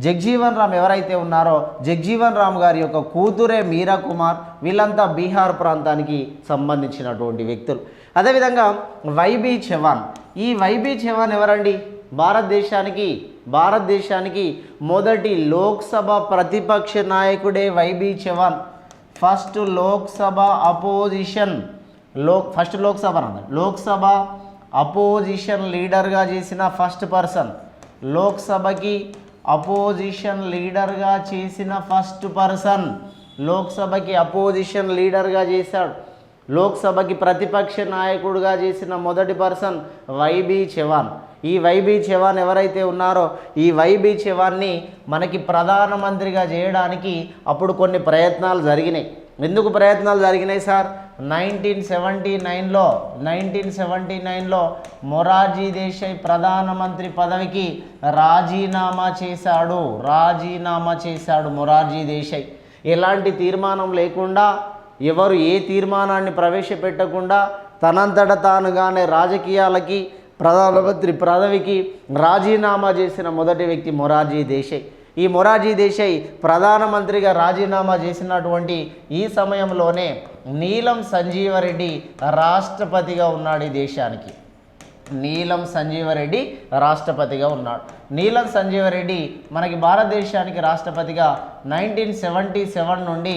జగ్జీవన్ రామ్ ఎవరైతే ఉన్నారో జగ్జీవన్ రామ్ గారి యొక్క కూతురే మీరా కుమార్. వీళ్ళంతా బీహార్ ప్రాంతానికి సంబంధించినటువంటి వ్యక్తులు. అదేవిధంగా వైబీ చవాన్. ఈ వైబీ చవాన్ ఎవరండి? భారతదేశానికి మొదటి లోక్సభ ప్రతిపక్ష నాయకుడే YB Chavan. First Lok Sabha opposition లీడర్గా చేసిన ఫస్ట్ పర్సన్. లోక్సభకి అపోజిషన్ లీడర్గా చేసిన ఫస్ట్ పర్సన్. లోక్సభకి అపోజిషన్ లీడర్గా చేశాడు. లోక్సభకి ప్రతిపక్ష నాయకుడిగా చేసిన మొదటి పర్సన్ వైబీ చవాన్. ఈ వైబీ చవాన్ ఎవరైతే ఉన్నారో ఈ వైబీ చవాన్ని మనకి ప్రధానమంత్రిగా చేయడానికి అప్పుడు కొన్ని ప్రయత్నాలు జరిగినాయి. ఎందుకు ప్రయత్నాలు జరిగినాయి సార్? 1979లో మొరార్జీ దేశాయ్ ప్రధానమంత్రి పదవికి రాజీనామా చేశాడు మొరార్జీ దేశాయ్. ఎలాంటి తీర్మానం లేకుండా ఎవరు ఏ తీర్మానాన్ని ప్రవేశపెట్టకుండా తనంతట తానుగానే రాజకీయాలకి ప్రధానమంత్రి పదవికి రాజీనామా చేసిన మొదటి వ్యక్తి మొరార్జీ దేశాయ్. ఈ మొరార్జీ దేశాయ్ ప్రధానమంత్రిగా రాజీనామా చేసినటువంటి ఈ సమయంలోనే నీలం సంజీవరెడ్డి రాష్ట్రపతిగా ఉన్నాడు. ఈ దేశానికి నీలం సంజీవరెడ్డి రాష్ట్రపతిగా ఉన్నాడు. నీలం సంజీవరెడ్డి మనకి భారతదేశానికి రాష్ట్రపతిగా 1977 నుండి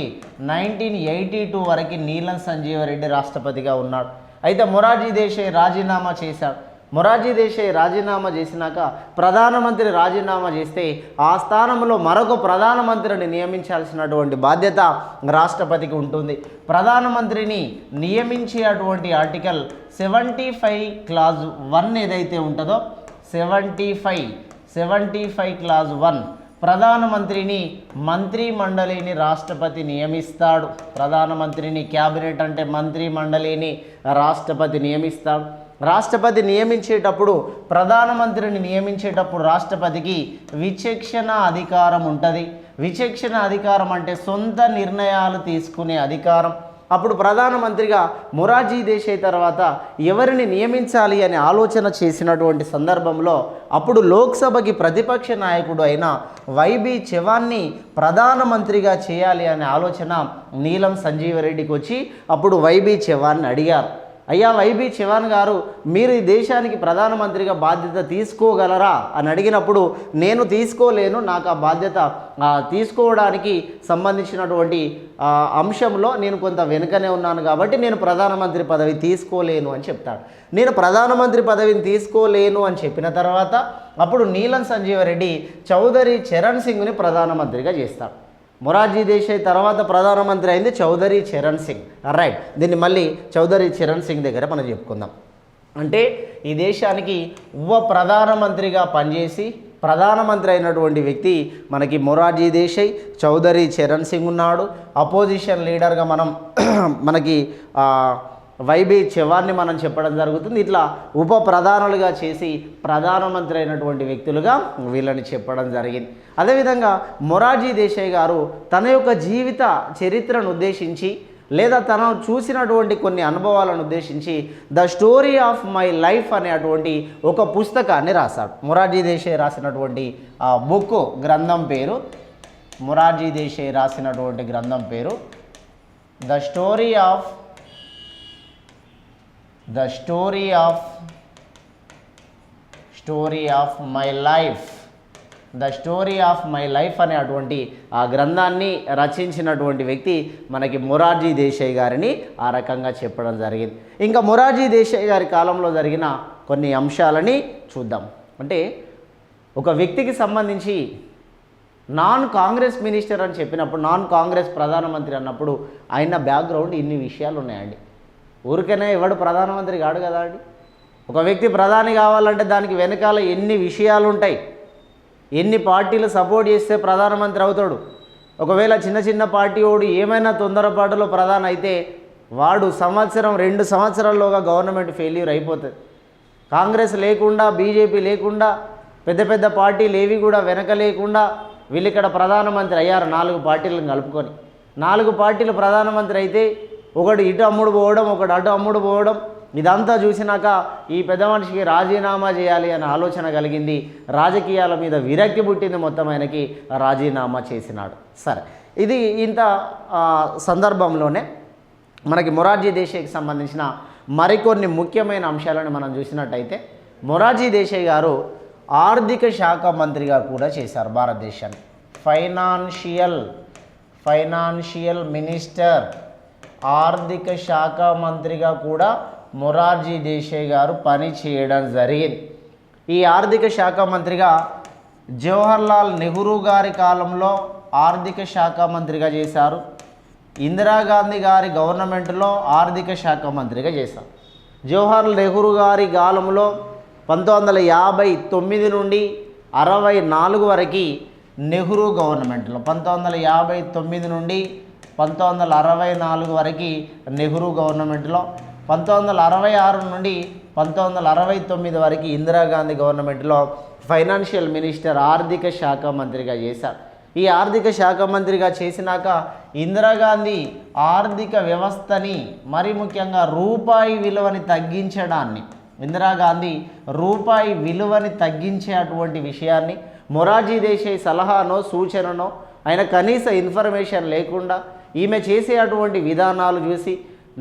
1982 వరకు నీలం సంజీవరెడ్డి రాష్ట్రపతిగా ఉన్నాడు. అయితే మొరార్జీ దేశాయ్ రాజీనామా చేశాడు. మొరార్జీ దేశాయ్ రాజీనామా చేసినాక ప్రధానమంత్రి రాజీనామా చేస్తే ఆ స్థానంలో మరొక ప్రధానమంత్రిని నియమించాల్సినటువంటి బాధ్యత రాష్ట్రపతికి ఉంటుంది. ప్రధానమంత్రిని నియమించేటువంటి ఆర్టికల్ 75 క్లాజ్ 1 ఏదైతే ఉంటుందో 75 క్లాజ్ 1 ప్రధానమంత్రిని మంత్రి మండలిని రాష్ట్రపతి నియమిస్తాడు. ప్రధానమంత్రిని క్యాబినెట్ అంటే మంత్రి మండలిని రాష్ట్రపతి నియమిస్తాడు. రాష్ట్రపతి నియమించేటప్పుడు ప్రధానమంత్రిని నియమించేటప్పుడు రాష్ట్రపతికి విచక్షణ అధికారం ఉంటుంది. విచక్షణ అధికారం అంటే సొంత నిర్ణయాలు తీసుకునే అధికారం. అప్పుడు ప్రధానమంత్రిగా మొరార్జీ దేశాయ్ తర్వాత ఎవరిని నియమించాలి అనే ఆలోచన చేసినటువంటి సందర్భంలో అప్పుడు లోక్సభకి ప్రతిపక్ష నాయకుడు అయిన వైబీ చవాన్ని ప్రధానమంత్రిగా చేయాలి అనే ఆలోచన నీలం సంజీవరెడ్డికి వచ్చి అప్పుడు వైబీ చవాన్ని అడిగారు, అయ్యా వైబీ చవాన్ గారు, మీరు ఈ దేశానికి ప్రధానమంత్రిగా బాధ్యత తీసుకోగలరా అని అడిగినప్పుడు నేను తీసుకోలేను, నాకు ఆ బాధ్యత తీసుకోవడానికి సంబంధించినటువంటి అంశంలో నేను కొంత వెనుకనే ఉన్నాను కాబట్టి నేను ప్రధానమంత్రి పదవి తీసుకోలేను అని చెప్తాడు. నేను ప్రధానమంత్రి పదవిని తీసుకోలేను అని చెప్పిన తర్వాత అప్పుడు నీలం సంజీవరెడ్డి చౌదరి చరణ్ సింగ్ని ప్రధానమంత్రిగా చేస్తాడు. మొరార్జీ దేశాయ్ తర్వాత ప్రధానమంత్రి అయింది చౌదరి చరణ్ సింగ్. రైట్, దీన్ని మళ్ళీ చౌదరి చరణ్ సింగ్ దగ్గర మనం చెప్పుకుందాం. అంటే ఈ దేశానికి ఉప ప్రధానమంత్రిగా పనిచేసి ప్రధానమంత్రి అయినటువంటి వ్యక్తి మనకి మొరార్జీ దేశాయ్, చౌదరి చరణ్ సింగ్ ఉన్నాడు. అపోజిషన్ లీడర్గా మనకి వైబీ చవాన్ని మనం చెప్పడం జరుగుతుంది. ఇట్లా ఉప ప్రధానులుగా చేసి ప్రధానమంత్రి అయినటువంటి వ్యక్తులుగా వీళ్ళని చెప్పడం జరిగింది. అదేవిధంగా మొరార్జీ దేశాయ్ గారు తన యొక్క జీవిత చరిత్రను ఉద్దేశించి లేదా తను చూసినటువంటి కొన్ని అనుభవాలను ఉద్దేశించి the story of my life అనేటువంటి ఒక పుస్తకాన్ని రాశాడు. మొరార్జీ దేశాయ్ రాసినటువంటి బుక్ గ్రంథం పేరు మొరార్జీ దేశాయ్ రాసినటువంటి గ్రంథం పేరు the story of my life అనేటువంటి ఆ గ్రంథాన్ని రచించినటువంటి వ్యక్తి మనకి మొరార్జీ దేశాయ్ గారిని ఆ రకంగా చెప్పడం జరిగింది. ఇంకా మొరార్జీ దేశాయ్ గారి కాలంలో జరిగిన కొన్ని అంశాలని చూద్దాం. అంటే ఒక వ్యక్తికి సంబంధించి నాన్ కాంగ్రెస్ మినిస్టర్ అని చెప్పినప్పుడు, నాన్ కాంగ్రెస్ ప్రధానమంత్రి అన్నప్పుడు ఆయన బ్యాక్గ్రౌండ్ ఇన్ని విషయాలు ఉన్నాయండి. ఊరికనే ఎవడు ప్రధానమంత్రి కాడు కదా అండి. ఒక వ్యక్తి ప్రధాని కావాలంటే దానికి వెనకాల ఎన్ని విషయాలు ఉంటాయి, ఎన్ని పార్టీలు సపోర్ట్ చేస్తే ప్రధానమంత్రి అవుతాడు. ఒకవేళ చిన్న చిన్న పార్టీ వాడు ఏమైనా తొందరపాటులో ప్రధాని అయితే వాడు 1-2 సంవత్సరాల్లోగా గవర్నమెంట్ ఫెయిల్యూర్ అయిపోతుంది. కాంగ్రెస్ లేకుండా, బీజేపీ లేకుండా, పెద్ద పెద్ద పార్టీలు ఏవి కూడా వెనక లేకుండా వీళ్ళు ఇక్కడ ప్రధానమంత్రి అయ్యారు. 4 పార్టీలను కలుపుకొని 4 పార్టీలు ప్రధానమంత్రి అయితే ఒకడు ఇటు అమ్ముడు పోవడం, ఒకడు అటు అమ్ముడు పోవడం, ఇదంతా చూసినాక ఈ పెద్ద మనిషికి రాజీనామా చేయాలి అనే ఆలోచన కలిగింది. రాజకీయాల మీద విరక్తి పుట్టింది, మొత్తం ఆయనకి రాజీనామా చేసినాడు. సరే, ఇది ఇంత సందర్భంలోనే మనకి మొరార్జీ దేశాయ్కి సంబంధించిన మరికొన్ని ముఖ్యమైన అంశాలను మనం చూసినట్టయితే మొరార్జీ దేశాయ్ గారు ఆర్థిక శాఖ మంత్రిగా కూడా చేశారు భారతదేశాన్ని. ఫైనాన్షియల్ మినిస్టర్, ఆర్థిక శాఖ మంత్రిగా కూడా మొరార్జీ దేశాయ్ గారు పని చేయడం జరిగింది. ఈ ఆర్థిక శాఖ మంత్రిగా జవహర్లాల్ నెహ్రూ గారి కాలంలో ఆర్థిక శాఖ మంత్రిగా చేశారు. ఇందిరాగాంధీ గారి గవర్నమెంట్లో ఆర్థిక శాఖ మంత్రిగా చేశారు. జవహర్లాల్ నెహ్రూ గారి కాలంలో 1959 నుండి 64 వరకు నెహ్రూ గవర్నమెంట్లో, 1959 నుండి 1964 వరకు నెహ్రూ గవర్నమెంట్లో, 1966 నుండి 1969 వరకు ఇందిరాగాంధీ గవర్నమెంట్లో ఫైనాన్షియల్ మినిస్టర్, ఆర్థిక శాఖ మంత్రిగా చేశారు. ఈ ఆర్థిక శాఖ మంత్రిగా చేసినాక ఇందిరాగాంధీ ఆర్థిక వ్యవస్థని మరి ముఖ్యంగా రూపాయి విలువని తగ్గించడాన్ని ఇందిరాగాంధీ రూపాయి విలువని తగ్గించే అటువంటి విషయాన్ని మొరార్జీ దేశాయ్ సలహానో సూచననో ఆయన కనీస ఇన్ఫర్మేషన్ లేకుండా ఈమె చేసే అటువంటి విధానాలు చూసి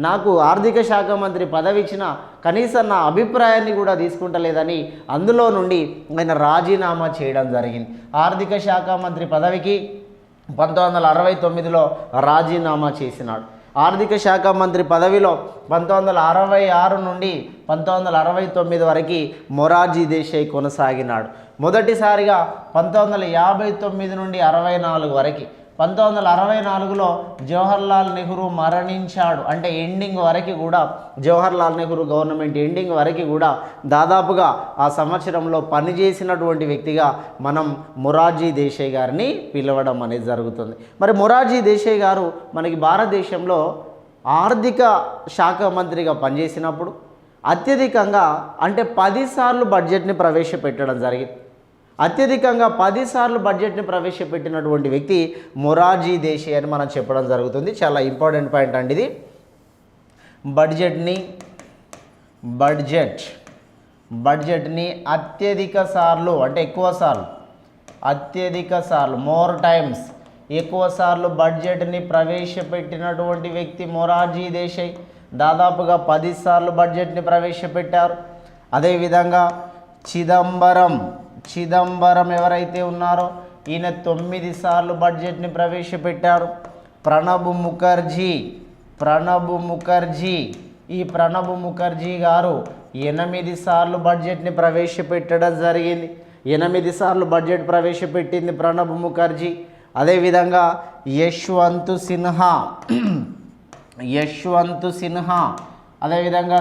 నాకు ఆర్థిక శాఖ మంత్రి పదవి ఇచ్చిన కనీసం నా అభిప్రాయాన్ని కూడా తీసుకుంటలేదని అందులో నుండి ఆయన రాజీనామా చేయడం జరిగింది. ఆర్థిక శాఖ మంత్రి పదవికి 1969లో రాజీనామా చేసినాడు. ఆర్థిక శాఖ మంత్రి పదవిలో 1966 నుండి 1969 వరకు మొరార్జీ దేశాయ్ కొనసాగినాడు. మొదటిసారిగా 1959 నుండి 64 వరకు 1964లో జవహర్లాల్ నెహ్రూ మరణించాడు. అంటే ఎండింగ్ వరకు కూడా జవహర్లాల్ నెహ్రూ గవర్నమెంట్ ఎండింగ్ వరకు కూడా దాదాపుగా ఆ సంవత్సరంలో పనిచేసినటువంటి వ్యక్తిగా మనం మొరార్జీ దేశాయ్ గారిని పిలవడం అనేది జరుగుతుంది. మరి మొరార్జీ దేశాయ్ గారు మనకి భారతదేశంలో ఆర్థిక శాఖ మంత్రిగా పనిచేసినప్పుడు అత్యధికంగా అంటే 10 సార్లు బడ్జెట్ని ప్రవేశపెట్టడం జరిగింది. అత్యధికంగా 10 సార్లు బడ్జెట్ని ప్రవేశపెట్టినటువంటి వ్యక్తి మొరార్జీ దేశాయ్ అని మనం చెప్పడం జరుగుతుంది. చాలా ఇంపార్టెంట్ పాయింట్ అండి ఇది. బడ్జెట్ని అత్యధిక సార్లు అంటే ఎక్కువ సార్లు అత్యధిక సార్లు మోర్ టైమ్స్ ఎక్కువ సార్లు బడ్జెట్ని ప్రవేశపెట్టినటువంటి వ్యక్తి మొరార్జీ దేశాయ్. దాదాపుగా 10 సార్లు బడ్జెట్ని ప్రవేశపెట్టారు. అదేవిధంగా చిదంబరం ఎవరైతే ఉన్నారో ఈయన 9 సార్లు బడ్జెట్ని ప్రవేశపెట్టారు. ప్రణబ్ ముఖర్జీ గారు 8 సార్లు బడ్జెట్ని ప్రవేశపెట్టడం జరిగింది. 8 సార్లు బడ్జెట్ ప్రవేశపెట్టింది ప్రణబ్ ముఖర్జీ. అదేవిధంగా యశ్వంత్ సిన్హా అదేవిధంగా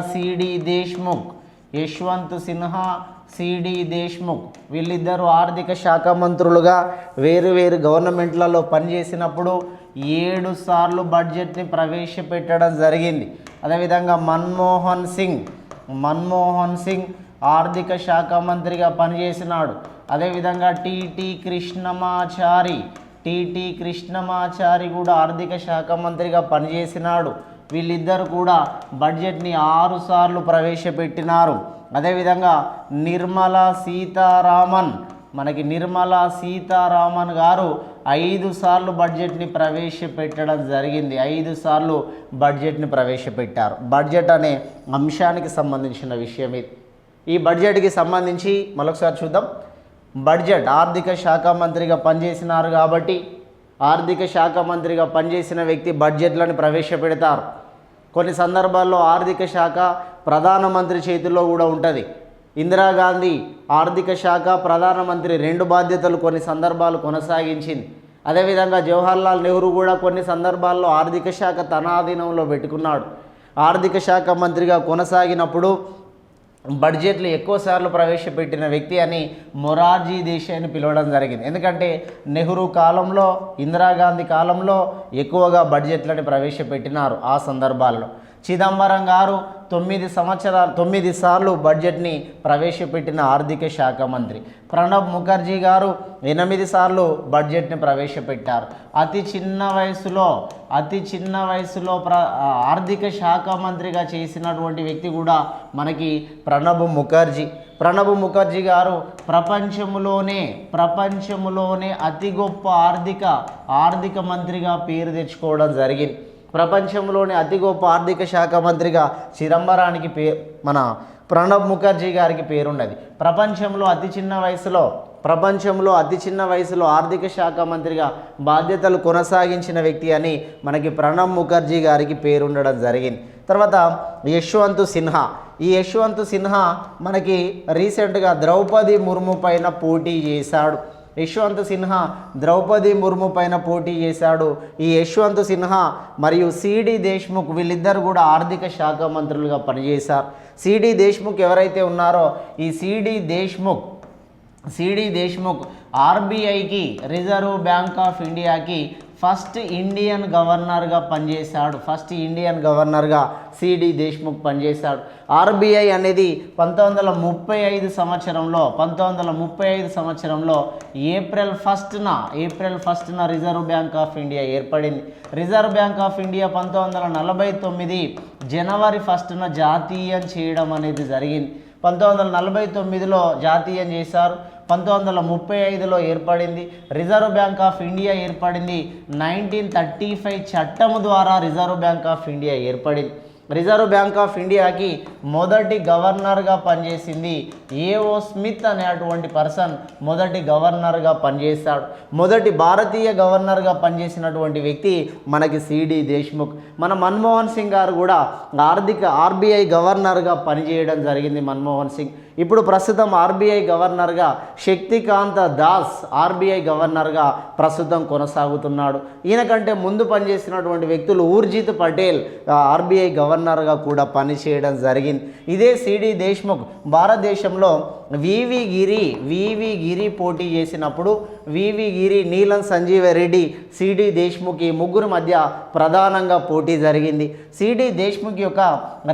సిడి దేశ్ముఖ్ వీళ్ళిద్దరూ ఆర్థిక శాఖ మంత్రులుగా వేరు గవర్నమెంట్లలో పనిచేసినప్పుడు 7 సార్లు బడ్జెట్ని ప్రవేశపెట్టడం జరిగింది. అదేవిధంగా మన్మోహన్ సింగ్ ఆర్థిక శాఖ మంత్రిగా పనిచేసినాడు. అదేవిధంగా టిటి కృష్ణమాచారి కూడా ఆర్థిక శాఖ మంత్రిగా పనిచేసినాడు. వీళ్ళిద్దరు కూడా బడ్జెట్ని 6 సార్లు ప్రవేశపెట్టినారు. అదేవిధంగా నిర్మలా సీతారామన్ గారు 5 సార్లు బడ్జెట్ని ప్రవేశపెట్టడం జరిగింది. 5 సార్లు బడ్జెట్ని ప్రవేశపెట్టారు. బడ్జెట్ అనే అంశానికి సంబంధించిన విషయం ఇది. ఈ బడ్జెట్కి సంబంధించి మరొకసారి చూద్దాం. బడ్జెట్ ఆర్థిక శాఖ మంత్రిగా పనిచేసినారు కాబట్టి ఆర్థిక శాఖ మంత్రిగా పనిచేసిన వ్యక్తి బడ్జెట్లను ప్రవేశపెడతారు. కొన్ని సందర్భాల్లో ఆర్థిక శాఖ ప్రధానమంత్రి చేతుల్లో కూడా ఉంటుంది. ఇందిరాగాంధీ ఆర్థిక శాఖ ప్రధానమంత్రి 2 బాధ్యతలు కొన్ని సందర్భాలు కొనసాగించింది. అదేవిధంగా జవహర్లాల్ నెహ్రూ కూడా కొన్ని సందర్భాల్లో ఆర్థిక శాఖ తన ఆధీనంలో పెట్టుకున్నాడు. ఆర్థిక శాఖ మంత్రిగా కొనసాగినప్పుడు బడ్జెట్లు ఎక్కువ సార్లు ప్రవేశపెట్టిన వ్యక్తి అని మొరార్జీ దేశాయ్ని పిలవడం జరిగింది. ఎందుకంటే నెహ్రూ కాలంలో ఇందిరాగాంధీ కాలంలో ఎక్కువగా బడ్జెట్లను ప్రవేశపెట్టినారు. ఆ సందర్భాల్లో చిదంబరం గారు 9 సార్లు బడ్జెట్ని ప్రవేశపెట్టిన ఆర్థిక శాఖ మంత్రి. ప్రణబ్ ముఖర్జీ గారు 8 సార్లు బడ్జెట్ని ప్రవేశపెట్టారు. అతి చిన్న వయసులో ఆర్థిక శాఖ మంత్రిగా చేసినటువంటి వ్యక్తి కూడా మనకి ప్రణబ్ ముఖర్జీ గారు ప్రపంచంలోనే అతి గొప్ప ఆర్థిక మంత్రిగా పేరు తెచ్చుకోవడం జరిగింది. ప్రపంచంలోని అతి గొప్ప ఆర్థిక శాఖ మంత్రిగా చిదంబరానికి మన ప్రణబ్ ముఖర్జీ గారికి పేరున్నది. ప్రపంచంలో అతి చిన్న వయసులో ఆర్థిక శాఖ మంత్రిగా బాధ్యతలు కొనసాగించిన వ్యక్తి అని మనకి ప్రణబ్ ముఖర్జీ గారికి పేరుండడం జరిగింది. తర్వాత ఈ యశ్వంత్ సిన్హా మనకి రీసెంట్గా ద్రౌపది ముర్ము పైన పోటీ చేశాడు. ఈ యశ్వంత్ సిన్హా మరియు సిడి దేశ్ముఖ్ వీళ్ళిద్దరు కూడా ఆర్థిక శాఖ మంత్రులుగా పనిచేశారు. సిడి దేశ్ముఖ్ ఎవరైతే ఉన్నారో ఈ సిడి దేశ్ముఖ్ ఆర్బీఐకి రిజర్వ్ బ్యాంక్ ఆఫ్ ఇండియాకి ఫస్ట్ ఇండియన్ గవర్నర్గా పనిచేశాడు. ఫస్ట్ ఇండియన్ గవర్నర్గా సిడి దేశ్ముఖ్ పనిచేశాడు. ఆర్బీఐ అనేది 1935 సంవత్సరంలో ఏప్రిల్ ఫస్ట్న రిజర్వ్ బ్యాంక్ ఆఫ్ ఇండియా ఏర్పడింది. రిజర్వ్ బ్యాంక్ ఆఫ్ ఇండియా 1949 జనవరి 1న జాతీయం చేయడం అనేది జరిగింది. 1949లో జాతీయం చేశారు. 1935లో ఏర్పడింది. రిజర్వ్ బ్యాంక్ ఆఫ్ ఇండియా ఏర్పడింది. 1935 చట్టము ద్వారా రిజర్వ్ బ్యాంక్ ఆఫ్ ఇండియా ఏర్పడింది. రిజర్వ్ బ్యాంక్ ఆఫ్ ఇండియాకి మొదటి గవర్నర్గా పనిచేసింది ఏఓ స్మిత్ అనేటువంటి పర్సన్ మొదటి గవర్నర్గా పనిచేశాడు. మొదటి భారతీయ గవర్నర్గా పనిచేసినటువంటి వ్యక్తి మనకి సిడి దేశ్ముఖ్. మన మన్మోహన్ సింగ్ గారు కూడా ఆర్బీఐ గవర్నర్గా పనిచేయడం జరిగింది. మన్మోహన్ సింగ్ ఇప్పుడు ప్రస్తుతం ఆర్బీఐ గవర్నర్గా శక్తికాంత దాస్ ఆర్బీఐ గవర్నర్గా ప్రస్తుతం కొనసాగుతున్నాడు. ఈయన కంటే ముందు పనిచేసినటువంటి వ్యక్తులు ఊర్జిత్ పటేల్ ఆర్బీఐ గవర్నర్గా కూడా పనిచేయడం జరిగింది. ఇదే సిడి దేశ్ముఖ్ భారతదేశంలో వివి గిరి పోటీ చేసినప్పుడు వివి గిరి, నీలం సంజీవ రెడ్డి, సిడి దేశ్ముఖ్ ఈ ముగ్గురు మధ్య ప్రధానంగా పోటీ జరిగింది. సిడి దేశ్ముఖ్ యొక్క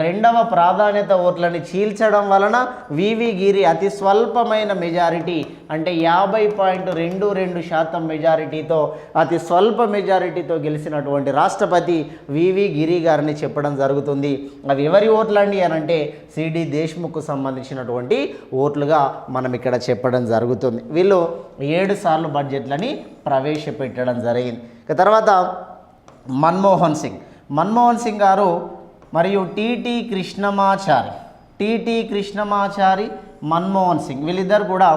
రెండవ ప్రాధాన్యత ఓట్లని చీల్చడం వలన వివి గిరి అతి స్వల్పమైన మెజారిటీ అంటే 50.22% మెజారిటీతో అతి స్వల్ప మెజారిటీతో గెలిచినటువంటి రాష్ట్రపతి వివి గిరి గారిని చెప్పడం జరుగుతుంది. అవి ఎవరి ఓట్లండి అని అంటే సిడి దేశ్ముఖ్కు సంబంధించినటువంటి ఓట్లుగా మనం ఇక్కడ చెప్పడం జరుగుతుంది. వీళ్ళు 7 సార్లు బడ్జెట్లని ప్రవేశపెట్టడం జరిగింది. తర్వాత మన్మోహన్ సింగ్ గారు మరియు టిటి కృష్ణమాచారి మన్మోహన్ సింగ్ వీళ్ళిద్దరు కూడా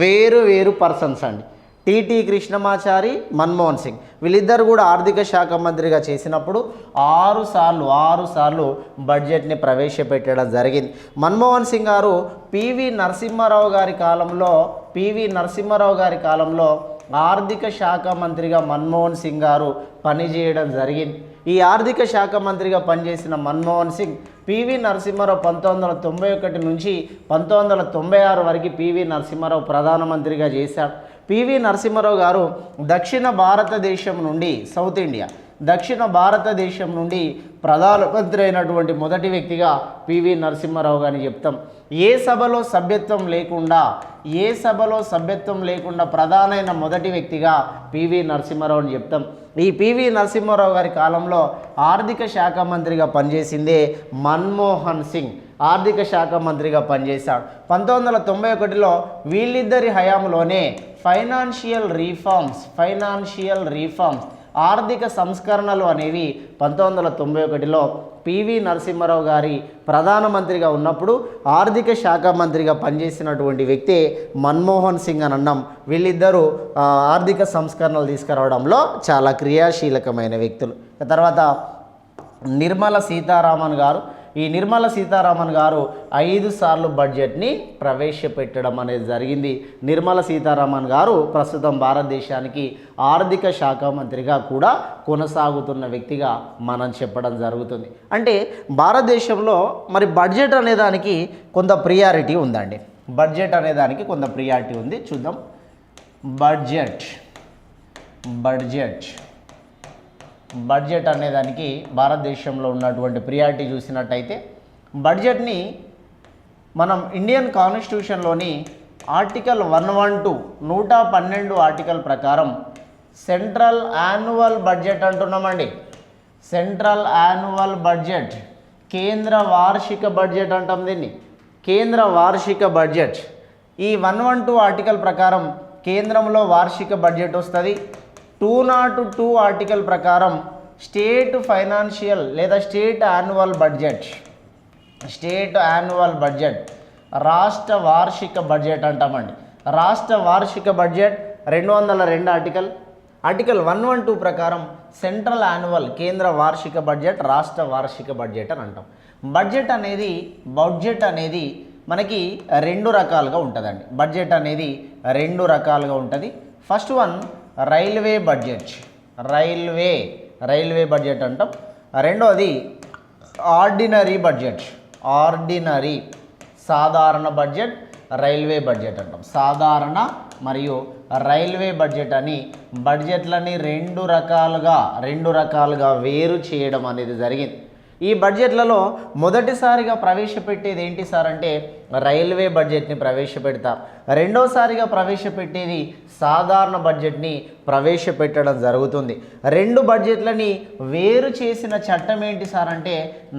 వేరు పర్సన్స్ అండి. టిటి కృష్ణమాచారి, మన్మోహన్ సింగ్ వీళ్ళిద్దరు కూడా ఆర్థిక శాఖ మంత్రిగా చేసినప్పుడు 6 సార్లు బడ్జెట్ని ప్రవేశపెట్టడం జరిగింది. మన్మోహన్ సింగ్ గారు పివి నరసింహారావు గారి కాలంలో ఆర్థిక శాఖ మంత్రిగా మన్మోహన్ సింగ్ గారు పనిచేయడం జరిగింది. ఈ ఆర్థిక శాఖ మంత్రిగా పనిచేసిన మన్మోహన్ సింగ్ పివి నరసింహారావు 1991 నుంచి 1996 వరకు పివి నరసింహారావు ప్రధానమంత్రిగా చేశాడు. పివి నరసింహారావు గారు దక్షిణ భారతదేశం నుండి ప్రధానమంత్రి అయినటువంటి మొదటి వ్యక్తిగా పివి నరసింహారావు గారిని చెప్తాం. ఏ సభలో సభ్యత్వం లేకుండా ప్రధానమైన మొదటి వ్యక్తిగా పివి నరసింహారావు అని చెప్తాం. ఈ పివి నరసింహారావు గారి కాలంలో ఆర్థిక శాఖ మంత్రిగా పనిచేసిందే మన్మోహన్ సింగ్ ఆర్థిక శాఖ మంత్రిగా పనిచేశాడు. 1991లో వీళ్ళిద్దరి హయాంలోనే ఫైనాన్షియల్ రీఫార్మ్స్ ఆర్థిక సంస్కరణలు అనేవి 1991లో పివి నరసింహారావు గారి ప్రధానమంత్రిగా ఉన్నప్పుడు ఆర్థిక శాఖ మంత్రిగా పనిచేసినటువంటి వ్యక్తి మన్మోహన్ సింగ్ అని అన్నాం. వీళ్ళిద్దరూ ఆర్థిక సంస్కరణలు తీసుకురావడంలో చాలా క్రియాశీలకమైన వ్యక్తులు. తర్వాత నిర్మలా సీతారామన్ గారు 5 సార్లు బడ్జెట్ని ప్రవేశపెట్టడం అనేది జరిగింది. నిర్మలా సీతారామన్ గారు ప్రస్తుతం భారతదేశానికి ఆర్థిక శాఖ మంత్రిగా కూడా కొనసాగుతున్న వ్యక్తిగా మనం చెప్పడం జరుగుతుంది. అంటే భారతదేశంలో మరి బడ్జెట్ అనేదానికి కొంత ప్రియారిటీ ఉందండి. ఉంది. చూద్దాం. బడ్జెట్ అనేదానికి భారతదేశంలో ఉన్నటువంటి ప్రియారిటీ చూసినట్టయితే బడ్జెట్ని మనం ఇండియన్ కాన్స్టిట్యూషన్లోని ఆర్టికల్ 112 ఆర్టికల్ ప్రకారం సెంట్రల్ యాన్యువల్ బడ్జెట్ అంటున్నామండి. సెంట్రల్ యాన్యువల్ బడ్జెట్, కేంద్ర వార్షిక బడ్జెట్ అంటాం దీన్ని. కేంద్ర వార్షిక బడ్జెట్ ఈ 112 ఆర్టికల్ ప్రకారం కేంద్రంలో వార్షిక బడ్జెట్ వస్తుంది. 202 ఆర్టికల్ ప్రకారం స్టేట్ ఫైనాన్షియల్ లేదా స్టేట్ యాన్యువల్ బడ్జెట్ రాష్ట్ర వార్షిక బడ్జెట్ అంటామండి. రాష్ట్ర వార్షిక బడ్జెట్ 202 ఆర్టికల్ 112 ప్రకారం సెంట్రల్ యాన్యువల్ కేంద్ర వార్షిక బడ్జెట్, రాష్ట్ర వార్షిక బడ్జెట్ అని అంటాం. బడ్జెట్ అనేది మనకి 2 రకాలుగా ఉంటుందండి. బడ్జెట్ అనేది 2 రకాలుగా ఉంటుంది. ఫస్ట్ వన్ రైల్వే బడ్జెట్ అంటాం. రెండోది సాధారణ బడ్జెట్, రైల్వే బడ్జెట్ అంటాం. సాధారణ మరియు రైల్వే బడ్జెట్ అని బడ్జెట్లని రెండు రకాలుగా వేరు చేయడం అనేది జరిగింది. ఈ బడ్జెట్లలో మొదటిసారిగా ప్రవేశపెట్టేది ఏంటి సార్ అంటే రైల్వే బడ్జెట్ని ప్రవేశపెడతారు. రెండోసారిగా ప్రవేశపెట్టేది సాధారణ బడ్జెట్ని ప్రవేశపెట్టడం జరుగుతుంది. రెండు బడ్జెట్లని వేరు చేసిన చట్టం ఏంటి సార్ అంటే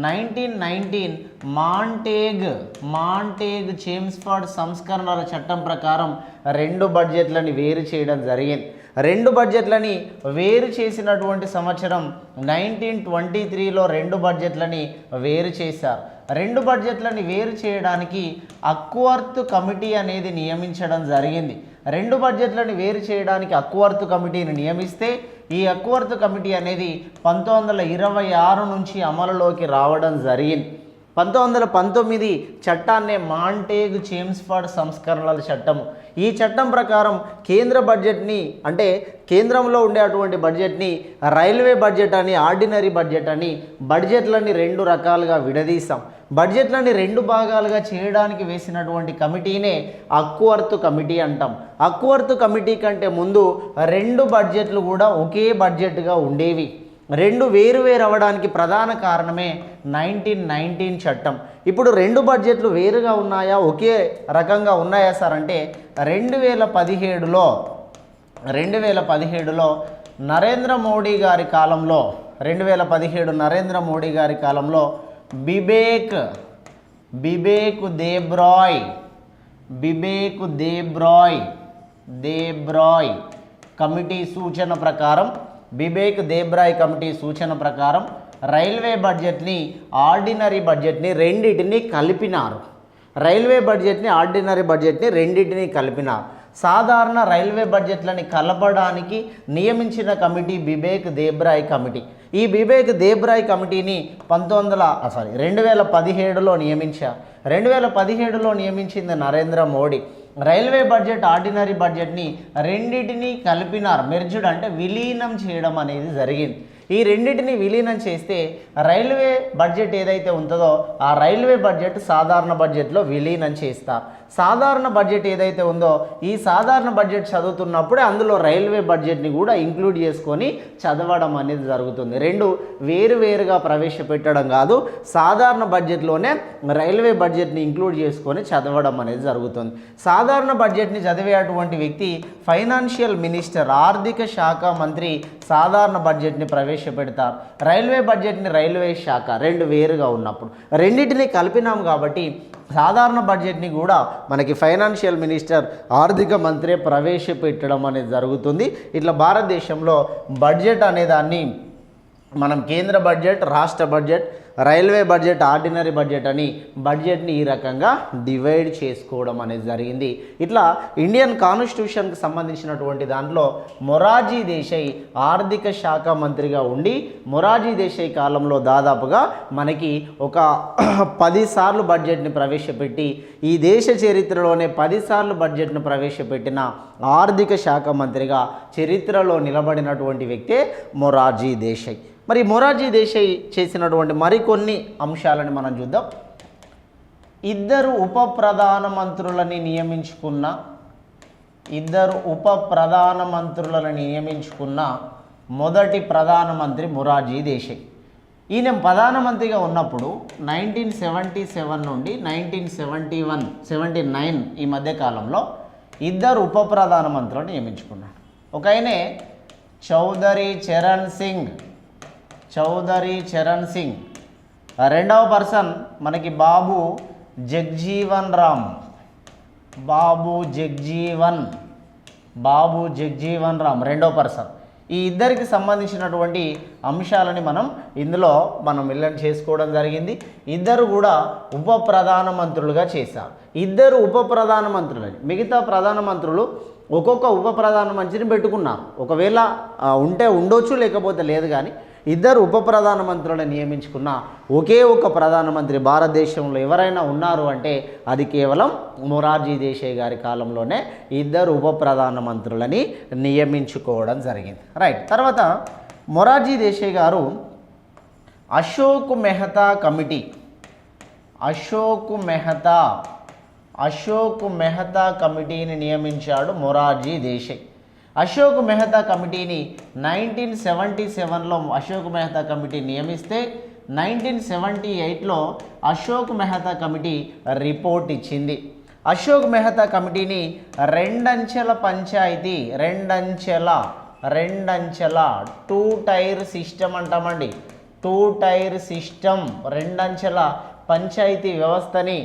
1919 మాంటేగ్ చేమ్స్ఫర్డ్ సంస్కరణల చట్టం ప్రకారం రెండు బడ్జెట్లని వేరు చేయడం జరిగింది. రెండు బడ్జెట్లని వేరు చేసినటువంటి సంవత్సరం 1923లో రెండు బడ్జెట్లని వేరు చేశారు. రెండు బడ్జెట్లని వేరు చేయడానికి అక్వర్త్ కమిటీ అనేది నియమించడం జరిగింది. రెండు బడ్జెట్లను వేరు చేయడానికి అక్వర్త్ కమిటీని నియమిస్తే ఈ అక్వర్త్ కమిటీ అనేది 1926 నుంచి అమలులోకి రావడం జరిగింది. 1919 చట్టాన్నే మాంటేగ్ చేమ్స్ఫర్డ్ సంస్కరణల చట్టము. ఈ చట్టం ప్రకారం కేంద్ర బడ్జెట్ని అంటే కేంద్రంలో ఉండేటువంటి బడ్జెట్ని రైల్వే బడ్జెట్ అని ఆర్డినరీ బడ్జెట్ అని బడ్జెట్లని రెండు రకాలుగా విడదీసాం. బడ్జెట్లని రెండు భాగాలుగా చేయడానికి వేసినటువంటి కమిటీనే అక్వర్త్ కమిటీ అంటాం. అక్వర్త్ కమిటీ కంటే ముందు రెండు బడ్జెట్లు కూడా ఒకే బడ్జెట్గా ఉండేవి. రెండు వేరు అవ్వడానికి ప్రధాన కారణమే 1919 చట్టం. ఇప్పుడు రెండు బడ్జెట్లు వేరుగా ఉన్నాయా ఒకే రకంగా ఉన్నాయా సార్ అంటే 2017లో నరేంద్ర మోడీ గారి కాలంలో 2017 నరేంద్ర మోడీ గారి కాలంలో బిబేక్ దేబ్రాయ్ కమిటీ సూచన ప్రకారం బిబేక్ దేబ్రాయ్ కమిటీ సూచన ప్రకారం రైల్వే బడ్జెట్ని ఆర్డినరీ బడ్జెట్ని రెండింటిని కలిపినారు. రైల్వే బడ్జెట్ని ఆర్డినరీ బడ్జెట్ని రెండింటిని కలిపినారు. సాధారణ రైల్వే బడ్జెట్లని కలపడానికి నియమించిన కమిటీ బిబేక్ దేబ్రాయ్ కమిటీ. ఈ బిబేక్ దేబ్రాయ్ కమిటీని 2017లో నియమించారు. 2017లో నియమించింది Narendra Modi. Railway budget ordinary బడ్జెట్ని రెండింటినీ కలిపినారు. మెర్జ్డ్ అంటే విలీనం చేయడం అనేది జరిగింది. ఈ రెండింటిని విలీనం చేస్తే రైల్వే బడ్జెట్ ఏదైతే ఉంటుందో ఆ రైల్వే బడ్జెట్ సాధారణ బడ్జెట్లో విలీనం చేస్తారు. సాధారణ బడ్జెట్ ఏదైతే ఉందో ఈ సాధారణ బడ్జెట్ చదువుతున్నప్పుడే అందులో రైల్వే బడ్జెట్ని కూడా ఇంక్లూడ్ చేసుకొని చదవడం అనేది జరుగుతుంది. రెండు వేరుగా ప్రవేశపెట్టడం కాదు, సాధారణ బడ్జెట్లోనే రైల్వే బడ్జెట్ని ఇంక్లూడ్ చేసుకొని చదవడం అనేది జరుగుతుంది. సాధారణ బడ్జెట్ని చదివేటువంటి వ్యక్తి ఫైనాన్షియల్ మినిస్టర్, ఆర్థిక శాఖ మంత్రి సాధారణ బడ్జెట్ని ప్రవేశపెడతారు. రైల్వే బడ్జెట్ని రైల్వే శాఖ రెండు వేరుగా ఉన్నప్పుడు రెండింటిని కలిపినాం కాబట్టి సాధారణ బడ్జెట్ని కూడా మనకి ఫైనాన్షియల్ మినిస్టర్, ఆర్థిక మంత్రి ప్రవేశపెట్టడం అనేది జరుగుతుంది. ఇట్లా భారతదేశంలో బడ్జెట్ అనేదాన్ని మనం కేంద్ర బడ్జెట్, రాష్ట్ర budget, railway budget, ordinary budget అని బడ్జెట్ని ఈ రకంగా డివైడ్ చేసుకోవడం అనేది జరిగింది. ఇట్లా ఇండియన్ కాన్స్టిట్యూషన్కి సంబంధించినటువంటి దాంట్లో మొరార్జీ దేశాయ్ ఆర్థిక శాఖ మంత్రిగా ఉండి మొరార్జీ దేశాయ్ కాలంలో దాదాపుగా మనకి ఒక 10 సార్లు బడ్జెట్ని ప్రవేశపెట్టి ఈ దేశ చరిత్రలోనే 10 సార్లు బడ్జెట్ను ప్రవేశపెట్టిన ఆర్థిక శాఖ మంత్రిగా చరిత్రలో నిలబడినటువంటి వ్యక్తే మొరార్జీ దేశాయ్. మరి మొరార్జీ దేశాయ్ చేసినటువంటి మరికొన్ని అంశాలని మనం చూద్దాం. ఇద్దరు ఉప ప్రధానమంత్రులని నియమించుకున్న మొదటి ప్రధానమంత్రి మొరార్జీ దేశాయ్. ఈయన ప్రధానమంత్రిగా ఉన్నప్పుడు 1977 నుండి 1979 ఈ మధ్య కాలంలో ఇద్దరు ఉప ప్రధానమంత్రులను నియమించుకున్నాడు. ఒక ఆయనే చౌదరి చరణ్ సింగ్, రెండవ పర్సన్ మనకి బాబు జగ్జీవన్ రామ్ రెండవ పర్సన్. ఈ ఇద్దరికి సంబంధించినటువంటి అంశాలని ఇందులో మనం చేసుకోవడం జరిగింది. ఇద్దరు కూడా ఉప ప్రధానమంత్రులుగా చేశారు. ఇద్దరు ఉప ప్రధానమంత్రులని, మిగతా ప్రధానమంత్రులు ఒక్కొక్క ఉప ప్రధానమంత్రిని పెట్టుకున్నారు. ఒకవేళ ఉంటే ఉండొచ్చు, లేకపోతే లేదు. కానీ ఇద్దరు ఉప ప్రధానమంత్రులను నియమించుకున్న ఒకే ఒక ప్రధానమంత్రి భారతదేశంలో ఎవరైనా ఉన్నారు అంటే అది కేవలం మొరార్జీ దేశాయ్ గారి కాలంలోనే ఇద్దరు ఉప ప్రధానమంత్రులని నియమించుకోవడం జరిగింది. రైట్. తర్వాత మొరార్జీ దేశాయ్ గారు అశోక్ మెహతా అశోక్ మెహతా కమిటీని నియమించాడు మొరార్జీ దేశాయ్. అశోక్ మెహతా కమిటీని 1977లో అశోక్ మెహతా కమిటీ నియమిస్తే 1978లో అశోక్ మెహతా కమిటీ రిపోర్ట్ ఇచ్చింది. అశోక్ మెహతా కమిటీని రెండంచెల పంచాయతీ రెండంచెల 2 టైర్ సిస్టమ్ అంటామండి. 2 టైర్ సిస్టమ్ రెండంచెల పంచాయతీ వ్యవస్థని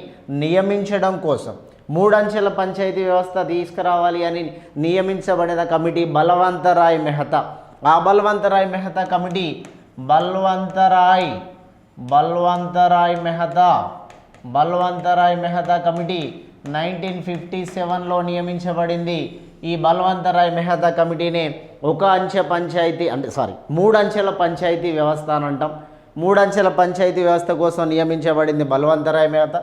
నియమించడం కోసం 3 అంచెల పంచాయతీ వ్యవస్థ తీసుకురావాలి అని నియమించబడిన కమిటీ బల్వంతరాయ్ మెహతా. ఆ బల్వంతరాయ్ మెహతా కమిటీ బల్వంతరాయ్ మెహతా కమిటీ 1957లో నియమించబడింది. ఈ బల్వంతరాయ్ మెహతా కమిటీనే 1 అంచె పంచాయతీ 3 అంచెల పంచాయతీ వ్యవస్థ అని అంటాం. 3 అంచెల పంచాయతీ వ్యవస్థ కోసం నియమించబడింది బల్వంతరాయ్ మెహతా.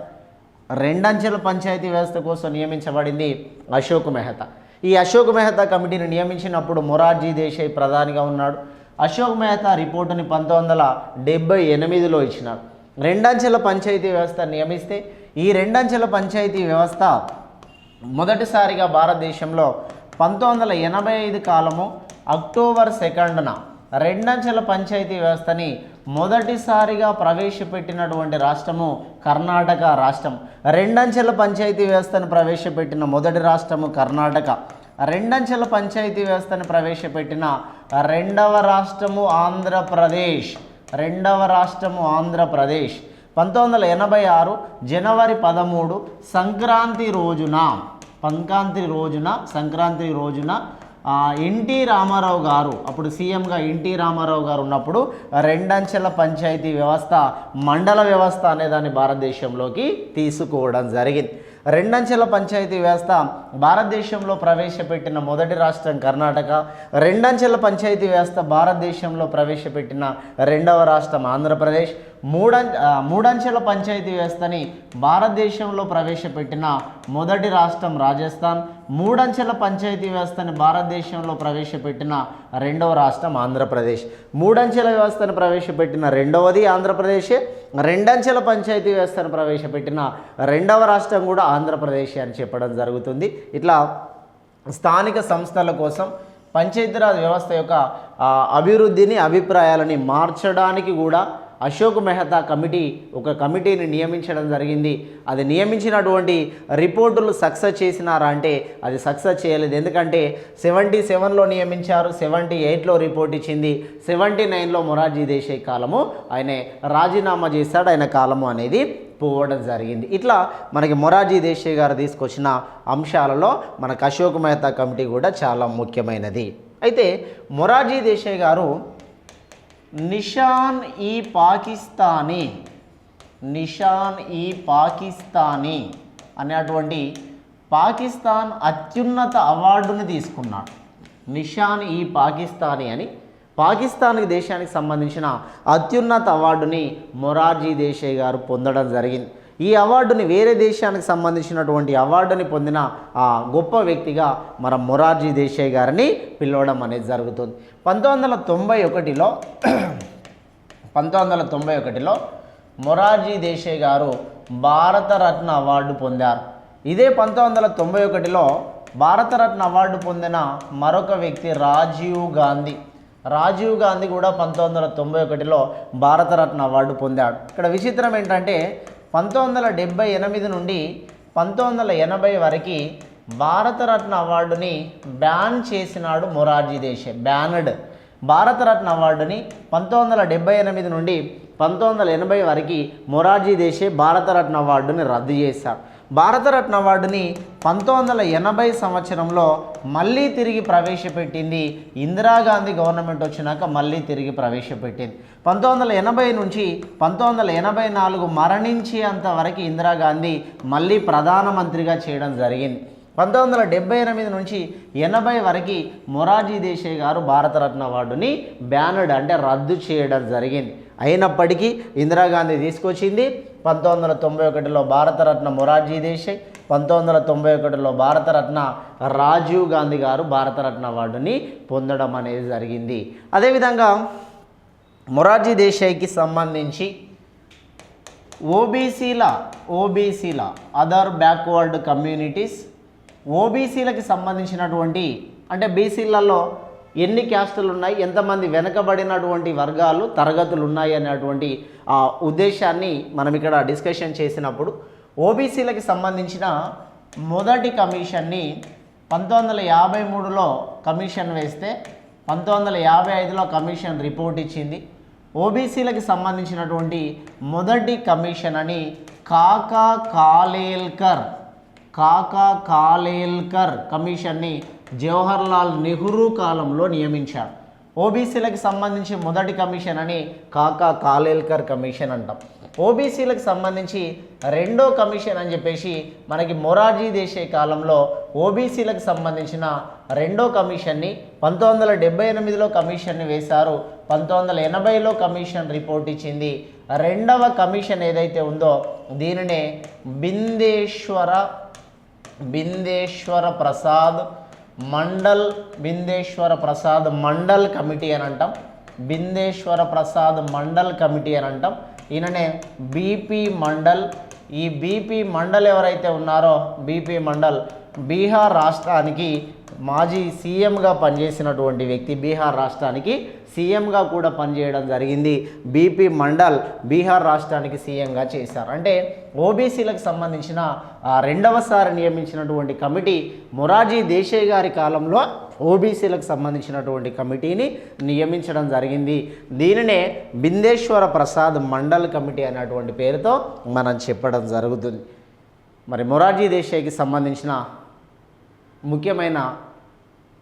2 అంచెల పంచాయతీ వ్యవస్థ కోసం నియమించబడింది అశోక్ మెహతా. ఈ అశోక్ మెహతా కమిటీని నియమించినప్పుడు మొరార్జీ దేశాయ్ ప్రధానిగా ఉన్నాడు. అశోక్ మెహతా రిపోర్టుని 1978లో ఇచ్చినాడు. 2 అంచెల పంచాయతీ వ్యవస్థ నియమిస్తే ఈ 2 అంచెల పంచాయతీ వ్యవస్థ మొదటిసారిగా భారతదేశంలో 1985 కాలము అక్టోబర్ 2న 2 అంచెల పంచాయతీ వ్యవస్థని మొదటిసారిగా ప్రవేశపెట్టినటువంటి రాష్ట్రము కర్ణాటక రాష్ట్రం. 2 అంచెల పంచాయతీ వ్యవస్థను ప్రవేశపెట్టిన మొదటి రాష్ట్రము కర్ణాటక. 2 అంచెల పంచాయతీ వ్యవస్థను ప్రవేశపెట్టిన రెండవ రాష్ట్రము ఆంధ్రప్రదేశ్. 1986 జనవరి 13 సంక్రాంతి రోజున ఎన్టీ రామారావు గారు, అప్పుడు సీఎంగా ఎన్టీ రామారావు గారు ఉన్నప్పుడు 2 అంచెల పంచాయతీ వ్యవస్థ మండల వ్యవస్థ అనేదాన్ని భారతదేశంలోకి తీసుకోవడం జరిగింది. 2 అంచెల పంచాయతీ వ్యవస్థ భారతదేశంలో ప్రవేశపెట్టిన మొదటి రాష్ట్రం కర్ణాటక. 2 అంచెల పంచాయతీ వ్యవస్థ భారతదేశంలో ప్రవేశపెట్టిన రెండవ రాష్ట్రం ఆంధ్రప్రదేశ్. 3 అంచెల పంచాయతీ వ్యవస్థని భారతదేశంలో ప్రవేశపెట్టిన మొదటి రాష్ట్రం రాజస్థాన్. 3 అంచెల పంచాయతీ వ్యవస్థని భారతదేశంలో ప్రవేశపెట్టిన రెండవ రాష్ట్రం ఆంధ్రప్రదేశ్. 3 అంచెల వ్యవస్థను ప్రవేశపెట్టిన రెండవది ఆంధ్రప్రదేశే. 2 అంచెల పంచాయతీ వ్యవస్థను ప్రవేశపెట్టిన రెండవ రాష్ట్రం కూడా ఆంధ్రప్రదేశ్ అని చెప్పడం జరుగుతుంది. ఇట్లా స్థానిక సంస్థల కోసం పంచాయతీరాజ్ వ్యవస్థ యొక్క అభివృద్ధిని అభిప్రాయాలని మార్చడానికి కూడా అశోక్ మెహతా కమిటీ ఒక కమిటీని నియమించడం జరిగింది. అది నియమించినటువంటి రిపోర్టులు సక్సెస్ చేసినారా అంటే అది సక్సెస్ చేయలేదు. ఎందుకంటే 77లో నియమించారు, 78లో రిపోర్ట్ ఇచ్చింది, 79లో మొరార్జీ దేశాయ్ కాలము ఆయన రాజీనామా చేశాడు, ఆయన కాలము అనేది పోవడం జరిగింది. ఇట్లా మనకి మొరార్జీ దేశాయ్ గారు తీసుకొచ్చిన అంశాలలో మనకు అశోక్ మెహతా కమిటీ కూడా చాలా ముఖ్యమైనది. అయితే మొరార్జీ దేశాయ్ గారు నిషాన్ ఈ పాకిస్తానీ అనేటువంటి పాకిస్తాన్ అత్యున్నత అవార్డుని తీసుకున్నాడు. నిషాన్ ఈ పాకిస్తానీ అని పాకిస్తాన్ దేశానికి సంబంధించిన అత్యున్నత అవార్డుని మొరార్జీ దేశాయ్ గారు పొందడం జరిగింది. ఈ అవార్డుని వేరే దేశానికి సంబంధించినటువంటి అవార్డుని పొందిన ఆ గొప్ప వ్యక్తిగా మన మొరార్జీ దేశాయ్ గారిని పిలవడం అనేది జరుగుతుంది. 1991లో మొరార్జీ దేశాయ్ గారు భారతరత్న అవార్డు పొందారు. ఇదే 1991లో భారతరత్న అవార్డు పొందిన మరొక వ్యక్తి రాజీవ్ గాంధీ. రాజీవ్ గాంధీ కూడా 1991లో భారతరత్న అవార్డు పొందాడు. ఇక్కడ విచిత్రం ఏంటంటే 1978 నుండి 1980 వరకు భారతరత్న అవార్డుని బ్యాన్ చేసినాడు మొరార్జీ దేశాయ్. బ్యానడ్ భారతరత్న అవార్డుని 1978 నుండి 1980 వరకు మొరార్జీ దేశాయ్ భారతరత్న అవార్డుని రద్దు చేశాడు. భారతరత్న అవార్డుని 1980 సంవత్సరంలో మళ్ళీ తిరిగి ప్రవేశపెట్టింది ఇందిరాగాంధీ గవర్నమెంట్ వచ్చినాక మళ్ళీ తిరిగి ప్రవేశపెట్టింది. 1980 నుంచి 1984 మరణించేంత వరకు ఇందిరాగాంధీ మళ్ళీ ప్రధానమంత్రిగా చేయడం జరిగింది. 1978 నుంచి 80 వరకు మొరార్జీ దేశాయ్ గారు భారతరత్న అవార్డుని బ్యానడ్ అంటే రద్దు చేయడం జరిగింది. అయినప్పటికీ ఇందిరాగాంధీ తీసుకొచ్చింది. 1991లో భారతరత్న మొరార్జీ దేశాయ్, 1991లో భారతరత్న రాజీవ్ గాంధీ గారు భారతరత్న అవార్డుని పొందడం అనేది జరిగింది. అదేవిధంగా మొరార్జీ దేశాయ్కి సంబంధించి ఓబీసీల అదర్ బ్యాక్వర్డ్ కమ్యూనిటీస్, ఓబీసీలకి సంబంధించినటువంటి అంటే బీసీలలో ఎన్ని క్యాస్టులు ఉన్నాయి, ఎంతమంది వెనకబడినటువంటి వర్గాలు తరగతులు ఉన్నాయి అనేటువంటి ఆ ఉద్దేశాన్ని మనం ఇక్కడ డిస్కషన్ చేసినప్పుడు ఓబీసీలకి సంబంధించిన మొదటి కమిషన్ని 1953లో కమిషన్ వేస్తే 1955లో కమిషన్ రిపోర్ట్ ఇచ్చింది. ఓబీసీలకి సంబంధించినటువంటి మొదటి కమిషన్ అని కాకా కాలేల్కర్ కమిషన్ని జవహర్లాల్ నెహ్రూ కాలంలో నియమించారు. ఓబీసీలకు సంబంధించి మొదటి కమిషన్ అని కాకా కాలేల్కర్ కమిషన్ అంటాం. ఓబీసీలకు సంబంధించి రెండో కమిషన్ అని చెప్పేసి మనకి మొరార్జీ దేశాయ్ కాలంలో ఓబీసీలకు సంబంధించిన రెండో కమిషన్ని 1978లో కమిషన్ని వేశారు. 1980లో కమిషన్ రిపోర్ట్ ఇచ్చింది. రెండవ కమిషన్ ఏదైతే ఉందో దీనినే బిందేశ్వర ప్రసాద్ మండల్ కమిటీ అని అంటాం. బిందేశ్వర ప్రసాద్ మండల్ కమిటీ అని అంటాం. ఈయననే బీపీ మండల్. ఈ బీపీ మండల్ ఎవరైతే ఉన్నారో బీపీ మండల్ బీహార్ రాష్ట్రానికి మాజీ సీఎంగా పనిచేసినటువంటి వ్యక్తి, బీహార్ రాష్ట్రానికి సీఎంగా కూడా పనిచేయడం జరిగింది. బీపీ మండల్ బీహార్ రాష్ట్రానికి సీఎంగా చేశారు. అంటే ఓబీసీలకు సంబంధించిన రెండవసారి నియమించినటువంటి కమిటీ మొరార్జీ దేశాయ్ గారి కాలంలో ఓబీసీలకు సంబంధించినటువంటి కమిటీని నియమించడం జరిగింది. దీనినే బిందేశ్వర ప్రసాద్ మండల్ కమిటీ అనేటువంటి పేరుతో మనం చెప్పడం జరుగుతుంది. మరి మొరార్జీ దేశాయ్కి సంబంధించిన ముఖ్యమైన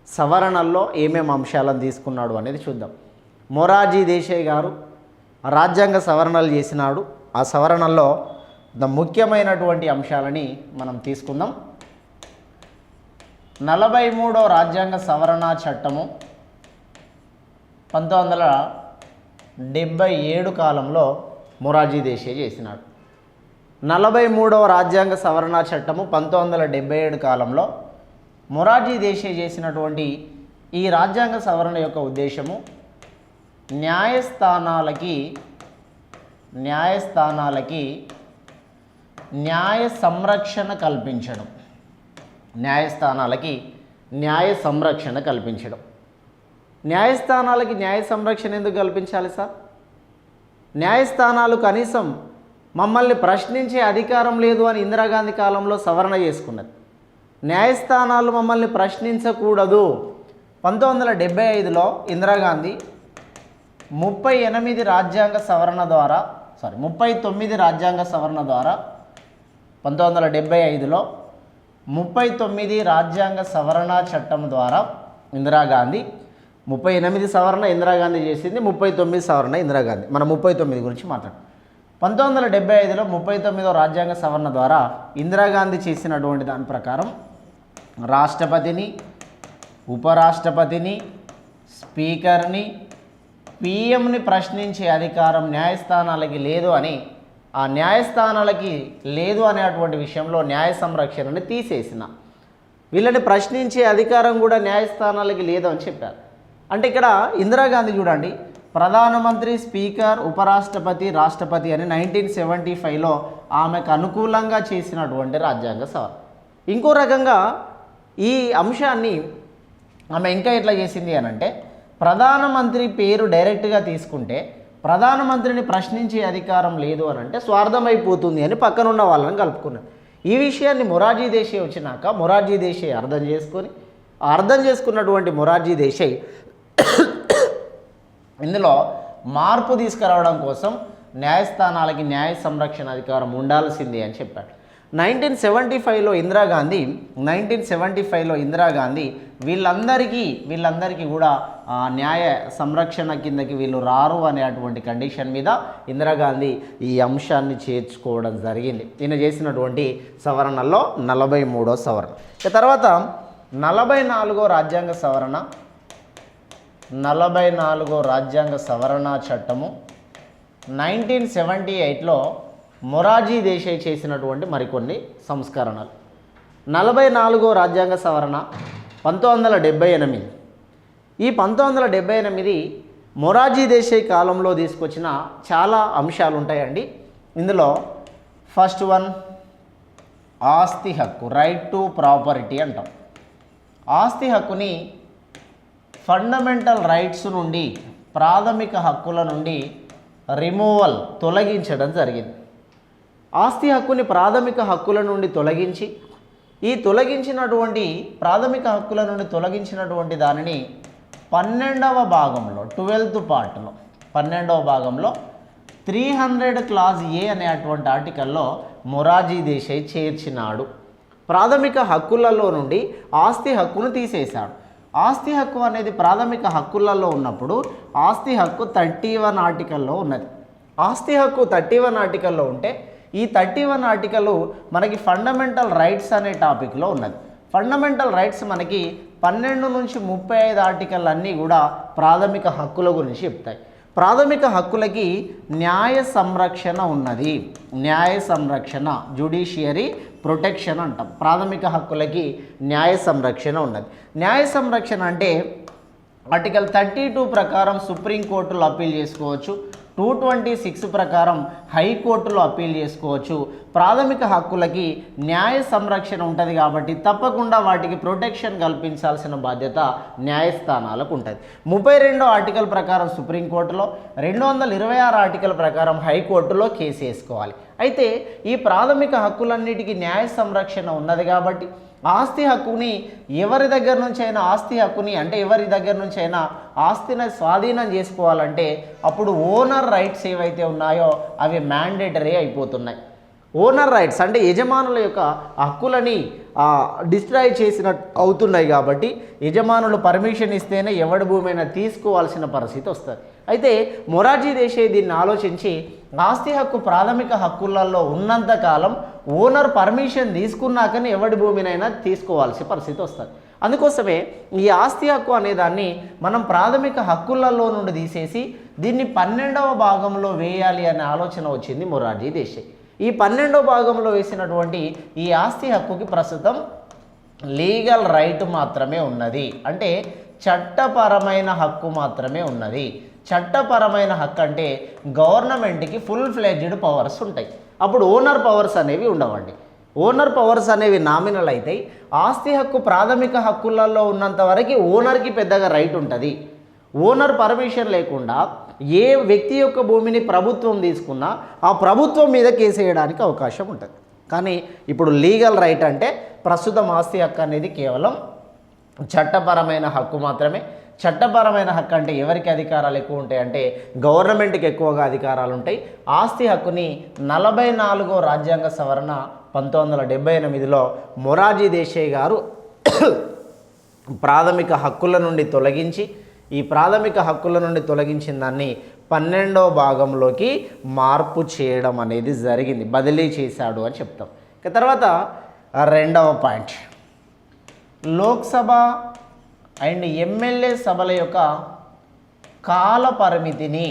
సవరణల్లో ఏమేమి అంశాలను తీసుకున్నాడు అనేది చూద్దాం. మొరార్జీ దేశాయ్ గారు రాజ్యాంగ సవరణలు చేసినాడు. ఆ సవరణల్లో ముఖ్యమైనటువంటి అంశాలని మనం తీసుకుందాం. 43వ రాజ్యాంగ సవరణ చట్టము 1977 కాలంలో మొరార్జీ దేశాయ్ చేసినాడు. 43వ రాజ్యాంగ సవరణ చట్టము 1977 కాలంలో మొరార్జీ దేశాయ్ చేసినటువంటి ఈ రాజ్యాంగ సవరణ యొక్క ఉద్దేశము న్యాయస్థానాలకి న్యాయ సంరక్షణ కల్పించడం. న్యాయస్థానాలకి న్యాయ సంరక్షణ కల్పించడం. న్యాయస్థానాలకి న్యాయ సంరక్షణ ఎందుకు కల్పించాలి సార్? న్యాయస్థానాలు కనీసం మమ్మల్ని ప్రశ్నించే అధికారం లేదు అని ఇందిరాగాంధీ కాలంలో సవరణ చేసుకున్నది. న్యాయస్థానాలు మమ్మల్ని ప్రశ్నించకూడదు. 1975లో ఇందిరాగాంధీ 39 రాజ్యాంగ సవరణ ద్వారా 1975లో 39 రాజ్యాంగ సవరణ చట్టం ద్వారా ఇందిరాగాంధీ 38 సవరణ ఇందిరాగాంధీ చేసింది, 39 సవరణ ఇందిరాగాంధీ. మనం 39 గురించి మాట్లాడు. 1975లో 39వ రాజ్యాంగ సవరణ ద్వారా ఇందిరాగాంధీ చేసినటువంటి దాని ప్రకారం రాష్ట్రపతిని, ఉపరాష్ట్రపతిని, స్పీకర్ని, పిఎంని ప్రశ్నించే అధికారం న్యాయస్థానాలకి లేదు అని, ఆ న్యాయస్థానాలకి లేదు అనేటువంటి విషయంలో న్యాయ సంరక్షణని తీసేసిన. వీళ్ళని ప్రశ్నించే అధికారం కూడా న్యాయస్థానాలకి లేదు అని చెప్పారు. అంటే ఇక్కడ ఇందిరాగాంధీ చూడండి, ప్రధానమంత్రి, స్పీకర్, ఉపరాష్ట్రపతి, రాష్ట్రపతి అని 1975లో ఆమెకు అనుకూలంగా చేసినటువంటి రాజ్యాంగ సవరణ. ఇంకో రకంగా ఈ అంశాన్ని ఆమె ఇంకా ఎట్లా చేసింది అని అంటే, ప్రధానమంత్రి పేరు డైరెక్ట్గా తీసుకుంటే ప్రధానమంత్రిని ప్రశ్నించే అధికారం లేదు అని అంటే స్వార్థమైపోతుంది అని పక్కనున్న వాళ్ళని కలుపుకున్నారు. ఈ విషయాన్ని మొరార్జీ దేశాయ్ వచ్చినాక మొరార్జీ దేశాయ్ అర్థం చేసుకున్నటువంటి మొరార్జీ దేశాయ్ ఇందులో మార్పు తీసుకురావడం కోసం న్యాయస్థానాలకి న్యాయ సంరక్షణ అధికారం ఉండాల్సిందే అని చెప్పాడు. 1975లో ఇందిరాగాంధీ వీళ్ళందరికీ కూడా న్యాయ సంరక్షణ కిందకి వీళ్ళు రారు అనేటువంటి కండిషన్ మీద ఇందిరాగాంధీ ఈ అంశాన్ని చేర్చుకోవడం జరిగింది. ఈయన చేసినటువంటి సవరణల్లో 43వ సవరణ. తర్వాత 44వ రాజ్యాంగ సవరణ చట్టము 1978లో మొరార్జీ దేశాయ్ చేసినటువంటి మరికొన్ని సంస్కరణలు. 44వ రాజ్యాంగ సవరణ 1978. ఈ 1978 మొరార్జీ దేశాయ్ కాలంలో తీసుకొచ్చిన చాలా అంశాలు ఉంటాయండి. ఇందులో ఫస్ట్ వన్ ఆస్తి హక్కు, రైట్ టు ప్రాపర్టీ అంటాం. ఆస్తి హక్కుని ఫండమెంటల్ రైట్స్ నుండి, ప్రాథమిక హక్కుల నుండి రిమూవల్, తొలగించడం జరిగింది. ఆస్తి హక్కుని ప్రాథమిక హక్కుల నుండి తొలగించి, ఈ తొలగించినటువంటి ప్రాథమిక హక్కుల నుండి తొలగించినటువంటి దానిని 12వ భాగంలో 12th పార్ట్లో 12వ భాగంలో 300 క్లాజ్ ఏ అనేటువంటి ఆర్టికల్లో మొరార్జీ దేశాయ్ చేర్చినాడు. ప్రాథమిక హక్కులలో నుండి ఆస్తి హక్కును తీసేశాడు. ఆస్తి హక్కు అనేది ప్రాథమిక హక్కులలో ఉన్నప్పుడు ఆస్తి హక్కు 31 ఆర్టికల్లో ఉన్నది. ఆస్తి హక్కు 31 ఆర్టికల్లో ఉంటే ఈ 31 ఆర్టికల్ మనకి ఫండమెంటల్ రైట్స్ అనే టాపిక్లో ఉన్నది. ఫండమెంటల్ రైట్స్ మనకి 12 నుంచి 35 ఆర్టికల్ అన్నీ కూడా ప్రాథమిక హక్కుల గురించి చెప్తాయి. ప్రాథమిక హక్కులకి న్యాయ సంరక్షణ ఉన్నది. న్యాయ సంరక్షణ, జ్యుడిషియరీ ప్రొటెక్షన్ అంటాం. ప్రాథమిక హక్కులకి న్యాయ సంరక్షణ ఉన్నది. న్యాయ సంరక్షణ అంటే ఆర్టికల్ 32 ప్రకారం సుప్రీంకోర్టులో అప్పీల్ చేసుకోవచ్చు, 226 ప్రకారం హైకోర్టులో అప్పీల్ చేసుకోవచ్చు. ప్రాథమిక హక్కులకి న్యాయ సంరక్షణ ఉంటుంది కాబట్టి తప్పకుండా వాటికి ప్రొటెక్షన్ కల్పించాల్సిన బాధ్యత న్యాయస్థానాలకు ఉంటుంది. 32వ ఆర్టికల్ ప్రకారం సుప్రీంకోర్టులో, 226 ఆర్టికల్ ప్రకారం హైకోర్టులో కేసు వేసుకోవాలి. అయితే ఈ ప్రాథమిక హక్కులన్నిటికీ న్యాయ సంరక్షణ ఉన్నది కాబట్టి ఆస్తి హక్కుని ఎవరి దగ్గర నుంచి అయినా ఎవరి దగ్గర నుంచి అయినా ఆస్తిని స్వాధీనం చేసుకోవాలంటే అప్పుడు ఓనర్ రైట్స్ ఏవైతే ఉన్నాయో అవి మ్యాండేటరీ అయిపోతున్నాయి. ఓనర్ రైట్స్ అంటే యజమానుల యొక్క హక్కులని డిస్ట్రాయ్ చేసినట్టు అవుతున్నాయి కాబట్టి యజమానులు పర్మిషన్ ఇస్తేనే ఎవడి భూమైనా తీసుకోవాల్సిన పరిస్థితి వస్తుంది. అయితే మొరార్జీ దేశాయ్ దీన్ని ఆలోచించి ఆస్తి హక్కు ప్రాథమిక హక్కులలో ఉన్నంతకాలం ఓనర్ పర్మిషన్ తీసుకున్నాకనే ఎవడి భూమినైనా తీసుకోవాల్సిన పరిస్థితి వస్తుంది. అందుకోసమే ఈ ఆస్తి హక్కు అనేదాన్ని మనం ప్రాథమిక హక్కులలో నుండి తీసేసి దీన్ని 12వ భాగంలో వేయాలి అనే ఆలోచన వచ్చింది మొరార్జీ దేశాయ్. ఈ 12వ భాగంలో వేసినటువంటి ఈ ఆస్తి హక్కుకి ప్రస్తుతం లీగల్ రైట్ మాత్రమే ఉన్నది. అంటే చట్టపరమైన హక్కు మాత్రమే ఉన్నది. చట్టపరమైన హక్కు అంటే గవర్నమెంట్కి ఫుల్ ఫ్లెడ్జ్డ్ పవర్స్ ఉంటాయి. అప్పుడు ఓనర్ పవర్స్ అనేవి ఉండవండి. ఓనర్ పవర్స్ అనేవి నామినల్ అవుతాయి. ఆస్తి హక్కు ప్రాథమిక హక్కులలో ఉన్నంత వరకు ఓనర్కి పెద్దగా రైట్ ఉంటుంది. ఓనర్ పర్మిషన్ లేకుండా ఏ వ్యక్తి యొక్క భూమిని ప్రభుత్వం తీసుకున్నా ఆ ప్రభుత్వం మీద కేసు వేయడానికి అవకాశం ఉంటుంది. కానీ ఇప్పుడు లీగల్ రైట్ అంటే ప్రస్తుతం ఆస్తి హక్కు అనేది కేవలం చట్టపరమైన హక్కు మాత్రమే. చట్టపరమైన హక్కు అంటే ఎవరికి అధికారాలు ఎక్కువ ఉంటాయి అంటే గవర్నమెంట్కి ఎక్కువగా అధికారాలు ఉంటాయి. ఆస్తి హక్కుని 44వ రాజ్యాంగ సవరణ 1978లో మొరార్జీ దేశాయ్ గారు ప్రాథమిక హక్కుల నుండి తొలగించి, ఈ ప్రాథమిక హక్కుల నుండి తొలగించిన దాన్ని 12వ భాగంలోకి మార్పు చేయడం అనేది జరిగింది, బదిలీ చేశాడు అని చెప్తాం. ఇక తర్వాత రెండవ పాయింట్, లోక్సభ అండ్ ఎమ్మెల్యే సభల యొక్క కాల పరిమితిని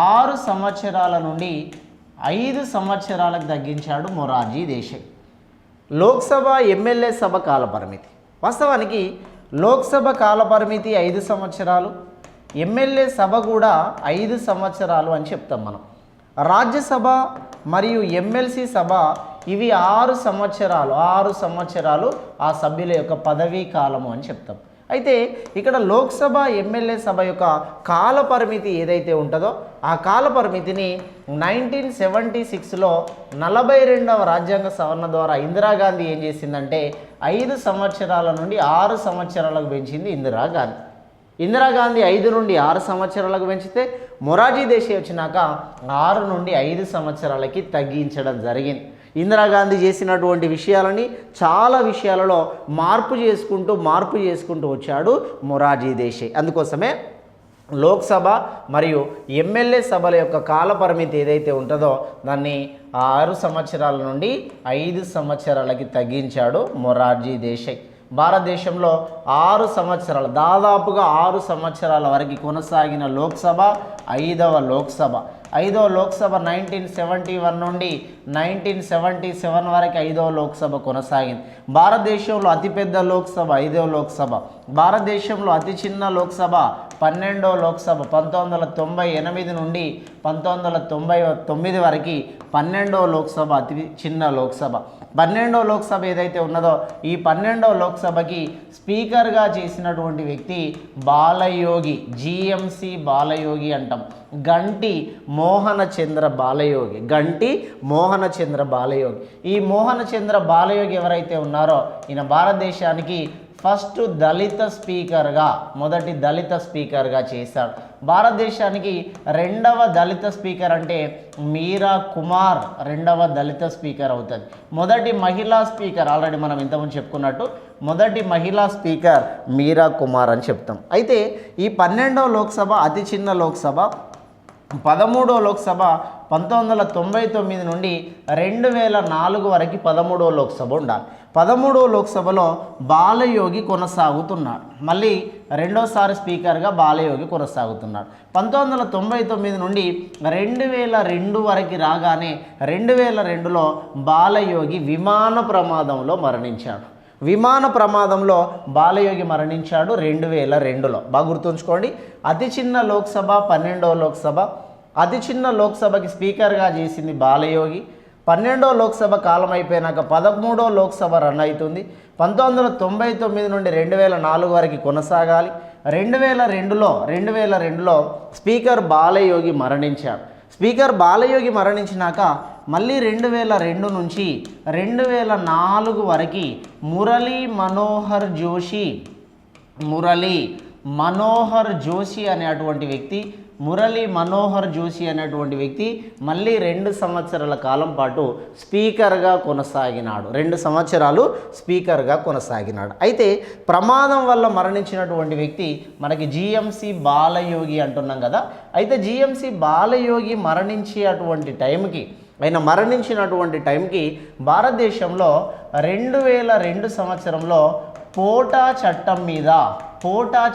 6 సంవత్సరాల నుండి 5 సంవత్సరాలకు తగ్గించాడు మొరార్జీ దేశాయ్. లోక్సభ ఎమ్మెల్యే సభ కాల పరిమితి, వాస్తవానికి లోక్సభ కాల పరిమితి 5 సంవత్సరాలు, ఎమ్మెల్యే సభ కూడా 5 సంవత్సరాలు అని చెప్తాం మనం. రాజ్యసభ మరియు ఎమ్మెల్సీ సభ ఇవి 6 సంవత్సరాలు ఆ సభ్యుల యొక్క పదవీ కాలము అని చెప్తాం. అయితే ఇక్కడ లోక్సభ ఎమ్మెల్యే సభ యొక్క కాల పరిమితి ఏదైతే ఉంటుందో ఆ కాల పరిమితిని 1976లో 42వ రాజ్యాంగ సవరణ ద్వారా ఇందిరాగాంధీ ఏం చేసిందంటే 5 సంవత్సరాల నుండి 6 సంవత్సరాలకు పెంచింది ఇందిరాగాంధీ. ఇందిరాగాంధీ 5 నుండి 6 సంవత్సరాలకు పెంచితే మొరార్జీ దేశాయ్ వచ్చినాక 6 నుండి 5 సంవత్సరాలకి తగ్గించడం జరిగింది. ఇందిరాగాంధీ చేసినటువంటి విషయాలని చాలా విషయాలలో మార్పు చేసుకుంటూ వచ్చాడు మొరార్జీ దేశాయ్. అందుకోసమే లోక్సభ మరియు ఎమ్మెల్యే సభల యొక్క కాల పరిమితి ఏదైతే ఉంటుందో దాన్ని 6 సంవత్సరాల నుండి 5 సంవత్సరాలకి తగ్గించాడు మొరార్జీ దేశాయ్. భారతదేశంలో 6 సంవత్సరాలు, దాదాపుగా 6 సంవత్సరాల వరకు కొనసాగిన లోక్సభ 5వ లోక్సభ. 5వ లోక్సభ 1971 నుండి 1977 వరకు 5వ లోక్సభ కొనసాగింది. భారతదేశంలో అతిపెద్ద లోక్సభ 5వ లోక్సభ, భారతదేశంలో అతి చిన్న లోక్సభ 12వ లోక్సభ 1998 నుండి 1999 వరకు 12వ లోక్సభ అతి చిన్న లోక్సభ. 12వ లోక్సభ ఏదైతే ఉన్నదో ఈ 12వ లోక్సభకి స్పీకర్గా చేసినటువంటి వ్యక్తి బాలయోగి, జిఎంసి బాలయోగి అంటాం. గంటి మోహన చంద్ర బాలయోగి, గంటి మోహన చంద్ర బాలయోగి. ఈ మోహన చంద్ర బాలయోగి ఎవరైతే ఉన్నారో ఈయన భారతదేశానికి ఫస్ట్ దళిత స్పీకర్గా, మొదటి దళిత స్పీకర్గా చేశాడు. భారతదేశానికి రెండవ దళిత స్పీకర్ అంటే మీరా కుమార్ రెండవ దళిత స్పీకర్ అవుతుంది. మొదటి మహిళా స్పీకర్ ఆల్రెడీ మనం ఇంతకుముందు చెప్పుకున్నట్టు మొదటి మహిళా స్పీకర్ మీరా కుమార్ అని చెప్తాం. అయితే ఈ 12వ లోక్సభ అతి చిన్న లోక్సభ. 13వ లోక్సభ 1999 నుండి 2004 వరకు 13వ లోక్సభ ఉండాలి. 13వ లోక్సభలో బాలయోగి కొనసాగుతున్నాడు. మళ్ళీ రెండోసారి స్పీకర్గా బాలయోగి కొనసాగుతున్నాడు. 1999 నుండి 2002 వరకు రాగానే 2002లో బాలయోగి విమాన ప్రమాదంలో మరణించాడు. విమాన ప్రమాదంలో బాలయోగి మరణించాడు 2002లో. బాగా గుర్తుంచుకోండి, అతి చిన్న లోక్సభ 12వ లోక్సభ. అతి చిన్న లోక్సభకి స్పీకర్గా చేసింది బాలయోగి. 12వ లోక్సభ కాలం అయిపోయినాక 13వ లోక్సభ రన్ అవుతుంది. 1999 నుండి 2004 వరకు కొనసాగాలి. 2002లో స్పీకర్ బాలయోగి మరణించాడు. స్పీకర్ బాలయోగి మరణించినాక మళ్ళీ 2002 నుంచి 2004 వరకు మురళీ మనోహర్ జోషి అనేటువంటి వ్యక్తి మళ్ళీ 2 సంవత్సరాల కాలం పాటు స్పీకర్గా కొనసాగినాడు. 2 సంవత్సరాలు స్పీకర్గా కొనసాగినాడు. అయితే ప్రమాదం వల్ల మరణించినటువంటి వ్యక్తి మనకి జిఎంసి బాలయోగి అంటున్నాం కదా. అయితే జిఎంసి బాలయోగి మరణించినటువంటి టైంకి భారతదేశంలో 2002 సంవత్సరంలో పోటా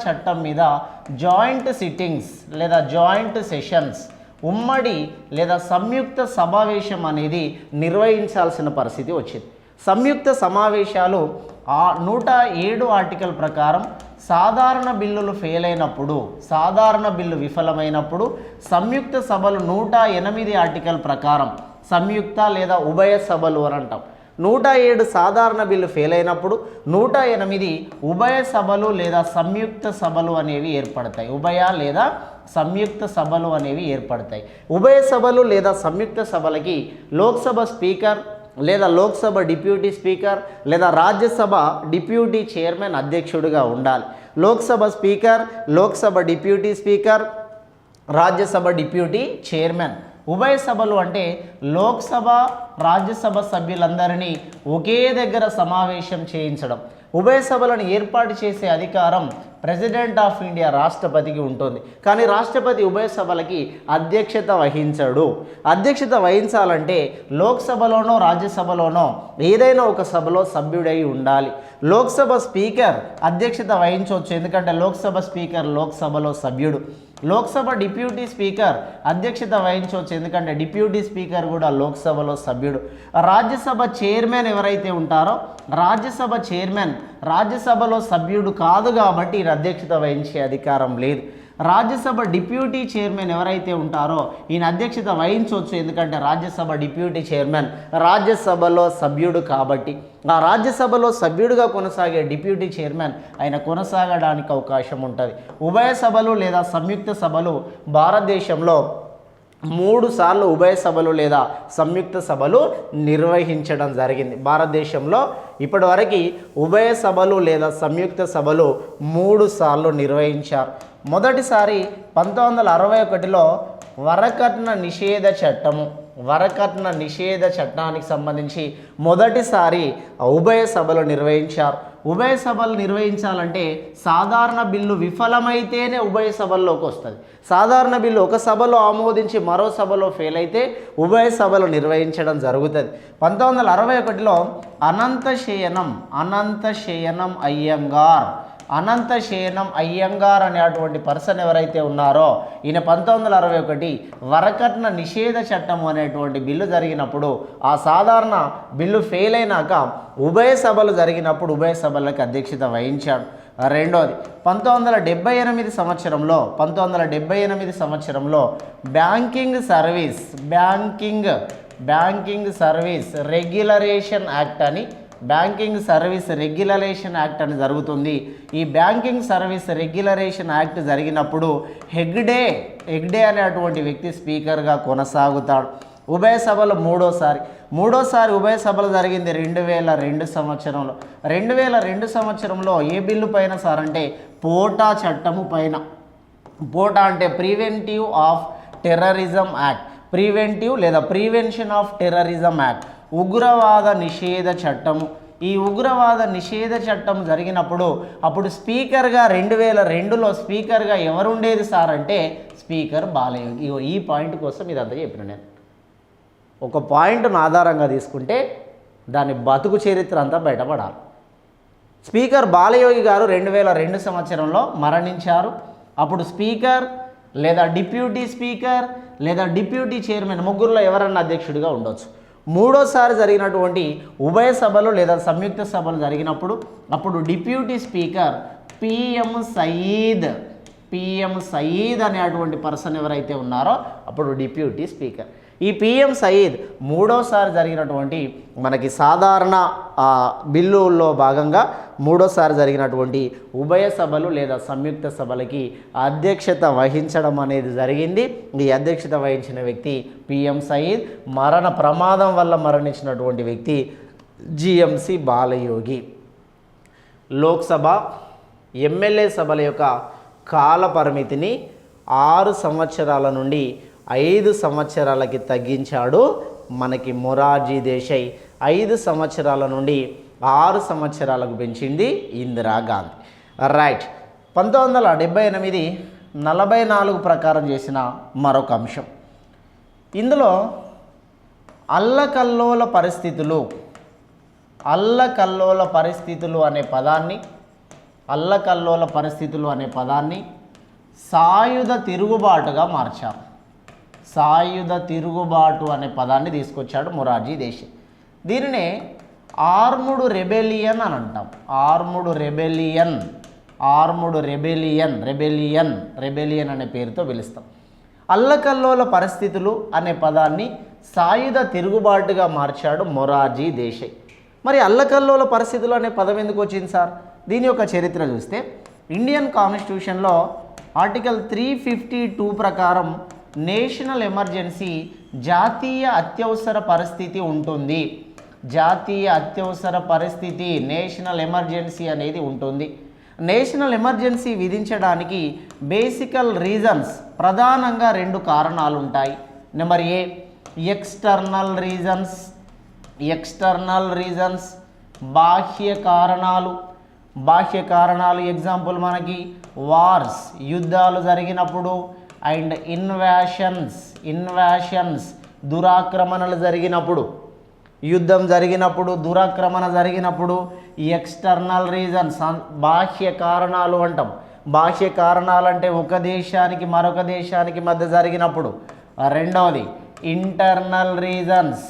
చట్టం మీద జాయింట్ సిట్టింగ్స్ లేదా జాయింట్ సెషన్స్, ఉమ్మడి లేదా సంయుక్త సమావేశం అనేది నిర్వహించాల్సిన పరిస్థితి వచ్చింది. సంయుక్త సమావేశాలు 107 ఆర్టికల్ ప్రకారం సాధారణ బిల్లులు సాధారణ బిల్లు విఫలమైనప్పుడు సంయుక్త సభలు 108 ఆర్టికల్ ప్రకారం సంయుక్త లేదా ఉభయ సభలు అని అంటాం. 107 సాధారణ బిల్లు ఫెయిల్ అయినప్పుడు 108 ఉభయ సభలు లేదా సంయుక్త సభలు అనేవి ఏర్పడతాయి. ఉభయ లేదా సంయుక్త సభలు అనేవి ఏర్పడతాయి. ఉభయ సభలు లేదా సంయుక్త సభలకి లోక్సభ స్పీకర్ లేదా లోక్సభ డిప్యూటీ స్పీకర్ లేదా రాజ్యసభ డిప్యూటీ చైర్మన్ అధ్యక్షుడిగా ఉండాలి. Lok Sabha speaker, Lok Sabha deputy speaker, Rajya Sabha deputy chairman. ఉభయ సభలు అంటే లోక్సభ రాజ్యసభ సభ్యులందరినీ ఒకే దగ్గర సమావేశం చేయించడం. ఉభయ సభలను ఏర్పాటు చేసే అధికారం ప్రెసిడెంట్ ఆఫ్ ఇండియా రాష్ట్రపతికి ఉంటుంది. కానీ రాష్ట్రపతి ఉభయ సభలకి అధ్యక్షత వహించడు. అధ్యక్షత వహించాలంటే లోక్సభలోనో రాజ్యసభలోనో ఏదైనా ఒక సభలో సభ్యుడై ఉండాలి. లోక్సభ స్పీకర్ అధ్యక్షత వహించవచ్చు, ఎందుకంటే లోక్సభ స్పీకర్ లోక్సభలో సభ్యుడు. లోక్సభ డిప్యూటీ స్పీకర్ అధ్యక్షత వహించవచ్చు, ఎందుకంటే డిప్యూటీ స్పీకర్ కూడా లోక్సభలో సభ్యుడు. రాజ్యసభ చైర్మన్ ఎవరైతే ఉంటారో రాజ్యసభ చైర్మన్ రాజ్యసభలో సభ్యుడు కాదు కాబట్టి ఈయన అధ్యక్షత వహించే అధికారం లేదు. రాజ్యసభ డిప్యూటీ చైర్మన్ ఎవరైతే ఉంటారో ఈయన అధ్యక్షత వహించవచ్చు, ఎందుకంటే రాజ్యసభ డిప్యూటీ చైర్మన్ రాజ్యసభలో సభ్యుడు కాబట్టి. ఆ రాజ్యసభలో సభ్యుడిగా కొనసాగే డిప్యూటీ చైర్మన్ ఆయన కొనసాగడానికి అవకాశం ఉంటుంది. ఉభయ సభలు లేదా సంయుక్త సభలు భారతదేశంలో 3 సార్లు ఉభయ సభలు లేదా సంయుక్త సభలు నిర్వహించడం జరిగింది. భారతదేశంలో ఇప్పటివరకు ఉభయ సభలు లేదా సంయుక్త సభలు 3 సార్లు నిర్వహించారు. మొదటిసారి 1961లో వరకట్న నిషేధ చట్టానికి సంబంధించి మొదటిసారి ఉభయ సభలు నిర్వహించారు. ఉభయ సభలు నిర్వహించాలంటే సాధారణ బిల్లు విఫలమైతేనే ఉభయ సభల్లోకి వస్తుంది. సాధారణ బిల్లు ఒక సభలో ఆమోదించి మరో సభలో ఫెయిల్ అయితే ఉభయ సభలు నిర్వహించడం జరుగుతుంది. 1961లో అనంతశయనం అయ్యంగార్ అనేటువంటి పర్సన్ ఎవరైతే ఉన్నారో ఈయన 1961 వరకట్న నిషేధ చట్టం అనేటువంటి బిల్లు జరిగినప్పుడు ఆ సాధారణ బిల్లు ఫెయిల్ అయినాక ఉభయ సభలు జరిగినప్పుడు ఉభయ సభలకు అధ్యక్షత వహించాడు. రెండోది 1978 సంవత్సరంలో బ్యాంకింగ్ సర్వీస్ రెగ్యులరేషన్ యాక్ట్ అని జరుగుతుంది. ఈ బ్యాంకింగ్ సర్వీస్ రెగ్యులరేషన్ యాక్ట్ జరిగినప్పుడు హెగ్డే అనేటువంటి వ్యక్తి స్పీకర్గా కొనసాగుతాడు. ఉభయ సభలు మూడోసారి ఉభయ సభలు జరిగింది 2002 సంవత్సరంలో. 2002 సంవత్సరంలో ఏ బిల్లు పైన సార్ అంటే పోటా చట్టము పైన. పోటా అంటే preventive of terrorism act, prevention of terrorism act, ఉగ్రవాద నిషేధ చట్టము. ఈ ఉగ్రవాద నిషేధ చట్టం జరిగినప్పుడు అప్పుడు స్పీకర్గా 2002లో స్పీకర్గా ఎవరుండేది సార్ అంటే స్పీకర్ బాలయోగి. ఈ పాయింట్ కోసం ఇదంతా చెప్పిన నేను. ఒక పాయింట్ను ఆధారంగా తీసుకుంటే దాని బతుకు చరిత్ర అంతా బయటపడాలి. స్పీకర్ బాలయోగి గారు 2002 సంవత్సరంలో మరణించారు. అప్పుడు స్పీకర్ లేదా డిప్యూటీ స్పీకర్ లేదా డిప్యూటీ చైర్మన్ ముగ్గురులో ఎవరన్నా అధ్యక్షుడిగా ఉండొచ్చు. మూడోసారి జరిగినటువంటి ఉభయ సభలు లేదా సంయుక్త సభలు జరిగినప్పుడు అప్పుడు డిప్యూటీ స్పీకర్ పిఎం సయీద్ అనేటువంటి పర్సన్ ఎవరైతే ఉన్నారో అప్పుడు డిప్యూటీ స్పీకర్. ఈ పిఎం సయీద్ మూడోసారి జరిగినటువంటి మనకి సాధారణ బిల్లుల్లో భాగంగా మూడోసారి జరిగినటువంటి ఉభయ సభలు లేదా సంయుక్త సభలకి అధ్యక్షత వహించడం అనేది జరిగింది. ఈ అధ్యక్షత వహించిన వ్యక్తి పిఎం సయీద్. మరణ ప్రమాదం వల్ల మరణించినటువంటి వ్యక్తి జిఎంసి బాలయోగి. లోక్సభ ఎమ్మెల్యే సభల యొక్క కాల పరిమితిని 6 సంవత్సరాల నుండి 5 సంవత్సరాలకి తగ్గించాడు మనకి మొరార్జీ దేశాయ్. 5 సంవత్సరాల నుండి 6 సంవత్సరాలకు పెంచింది ఇందిరాగాంధీ. రైట్. 1978 44 ప్రకారం చేసిన మరొక అంశం. ఇందులో అల్లకల్లోల పరిస్థితులు అనే పదాన్ని సాయుధ తిరుగుబాటుగా మార్చారు. సాయుధ తిరుగుబాటు అనే పదాన్ని తీసుకొచ్చాడు మొరార్జీ దేశాయ్. దీనినే ఆర్ముడ్ రెబెలియన్ అని అంటాం. రెబెలియన్ అనే పేరుతో పిలుస్తాం. అల్లకల్లోల పరిస్థితులు అనే పదాన్ని సాయుధ తిరుగుబాటుగా మార్చాడు మొరార్జీ దేశాయ్. మరి అల్లకల్లోల పరిస్థితులు అనే పదం ఎందుకు వచ్చింది సార్? దీని యొక్క చరిత్ర చూస్తే ఇండియన్ కాన్స్టిట్యూషన్లో ఆర్టికల్ 352 ప్రకారం నేషనల్ ఎమర్జెన్సీ జాతీయ అత్యవసర పరిస్థితి ఉంటుంది. నేషనల్ ఎమర్జెన్సీ అనేది ఉంటుంది. నేషనల్ ఎమర్జెన్సీ విధించడానికి బేసికల్ రీజన్స్ ప్రధానంగా 2 కారణాలు ఉంటాయి. నెంబర్ ఏ ఎక్స్టర్నల్ రీజన్స్ బాహ్య కారణాలు ఎగ్జాంపుల్ మనకి వార్స్ యుద్ధాలు జరిగినప్పుడు అండ్ ఇన్వాషన్స్ దురాక్రమణలు జరిగినప్పుడు, యుద్ధం జరిగినప్పుడు దురాక్రమణ జరిగినప్పుడు ఎక్స్టర్నల్ రీజన్స్ బాహ్య కారణాలు అంటాం. బాహ్య కారణాలు అంటే ఒక దేశానికి మరొక దేశానికి మధ్య జరిగినప్పుడు. రెండవది ఇంటర్నల్ రీజన్స్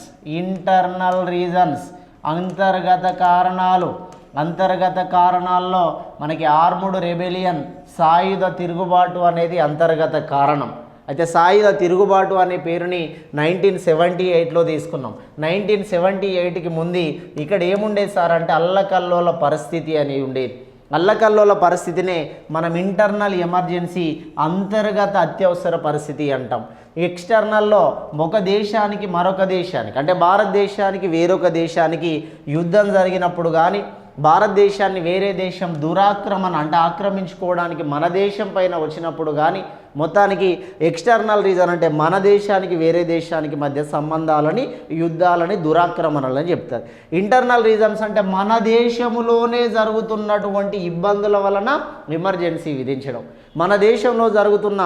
అంతర్గత కారణాల్లో మనకి ఆర్ముడ్ రెబెలియన్ సాయుధ తిరుగుబాటు అనేది అంతర్గత కారణం. అయితే సాయుధ తిరుగుబాటు అనే పేరుని 1978లో తీసుకున్నాం. 1978కి ముందు ఇక్కడ ఏముండేది సార్ అంటే అల్లకల్లోల పరిస్థితి అని ఉండేది. అల్లకల్లోల పరిస్థితినే మనం ఇంటర్నల్ ఎమర్జెన్సీ అంతర్గత అత్యవసర పరిస్థితి అంటాం. ఎక్స్టర్నల్లో ఒక దేశానికి మరొక దేశానికి అంటే భారతదేశానికి వేరొక దేశానికి యుద్ధం జరిగినప్పుడు కానీ, భారతదేశాన్ని వేరే దేశం దురాక్రమణ అంటే ఆక్రమించుకోవడానికి మన దేశం పైన వచ్చినప్పుడు కానీ, మొత్తానికి ఎక్స్టర్నల్ రీజన్ అంటే మన దేశానికి వేరే దేశానికి మధ్య సంబంధాలని, యుద్ధాలని, దురాక్రమణలని చెప్తారు. ఇంటర్నల్ రీజన్స్ అంటే మన దేశంలోనే జరుగుతున్నటువంటి ఇబ్బందుల వలన ఎమర్జెన్సీ విధించడం. మన దేశంలో జరుగుతున్న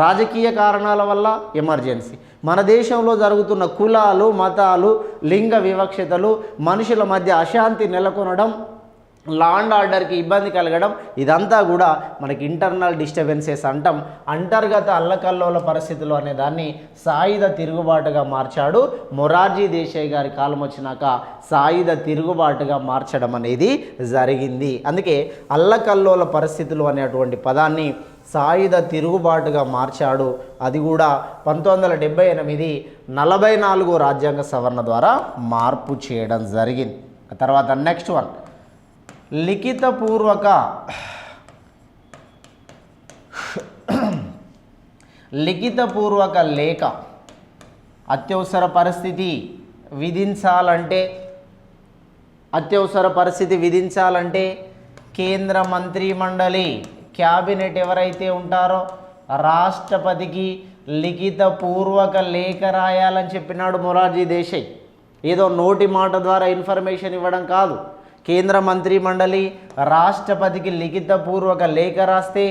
రాజకీయ కారణాల వల్ల ఎమర్జెన్సీ, మన దేశంలో జరుగుతున్న కులాలు, మతాలు, లింగ వివక్షతలు, మనుషుల మధ్య అశాంతి నెలకొనడం, లా అండ్ ఆర్డర్కి ఇబ్బంది కలగడం, ఇదంతా కూడా మనకి ఇంటర్నల్ డిస్టర్బెన్సెస్ అంటాం. అంతర్గత అల్లకల్లోల పరిస్థితులు అనే దాన్ని సాయుధ తిరుగుబాటుగా మార్చాడు. మొరార్జీ దేశాయ్ గారి కాలం వచ్చినాక సాయుధ తిరుగుబాటుగా మార్చడం అనేది జరిగింది. అందుకే అల్లకల్లోల పరిస్థితులు అనేటువంటి పదాన్ని సాయుధ తిరుగుబాటుగా మార్చాడు. అది కూడా 1978 44 రాజ్యాంగ సవరణ ద్వారా మార్పు చేయడం జరిగింది. తర్వాత నెక్స్ట్ వన్, లిఖితపూర్వక లేఖ అత్యవసర పరిస్థితి విధించాలంటే కేంద్ర మంత్రి మండలి క్యాబినెట్ ఎవరైతే ఉంటారో రాష్ట్రపతికి లిఖితపూర్వక లేఖ రాయాలని చెప్పినాడు మొరార్జీ దేశాయ్. ఏదో నోటి మాట ద్వారా ఇన్ఫర్మేషన్ ఇవ్వడం కాదు. కేంద్ర మంత్రి మండలి రాష్ట్రపతికి లిఖితపూర్వక లేఖ రాస్తే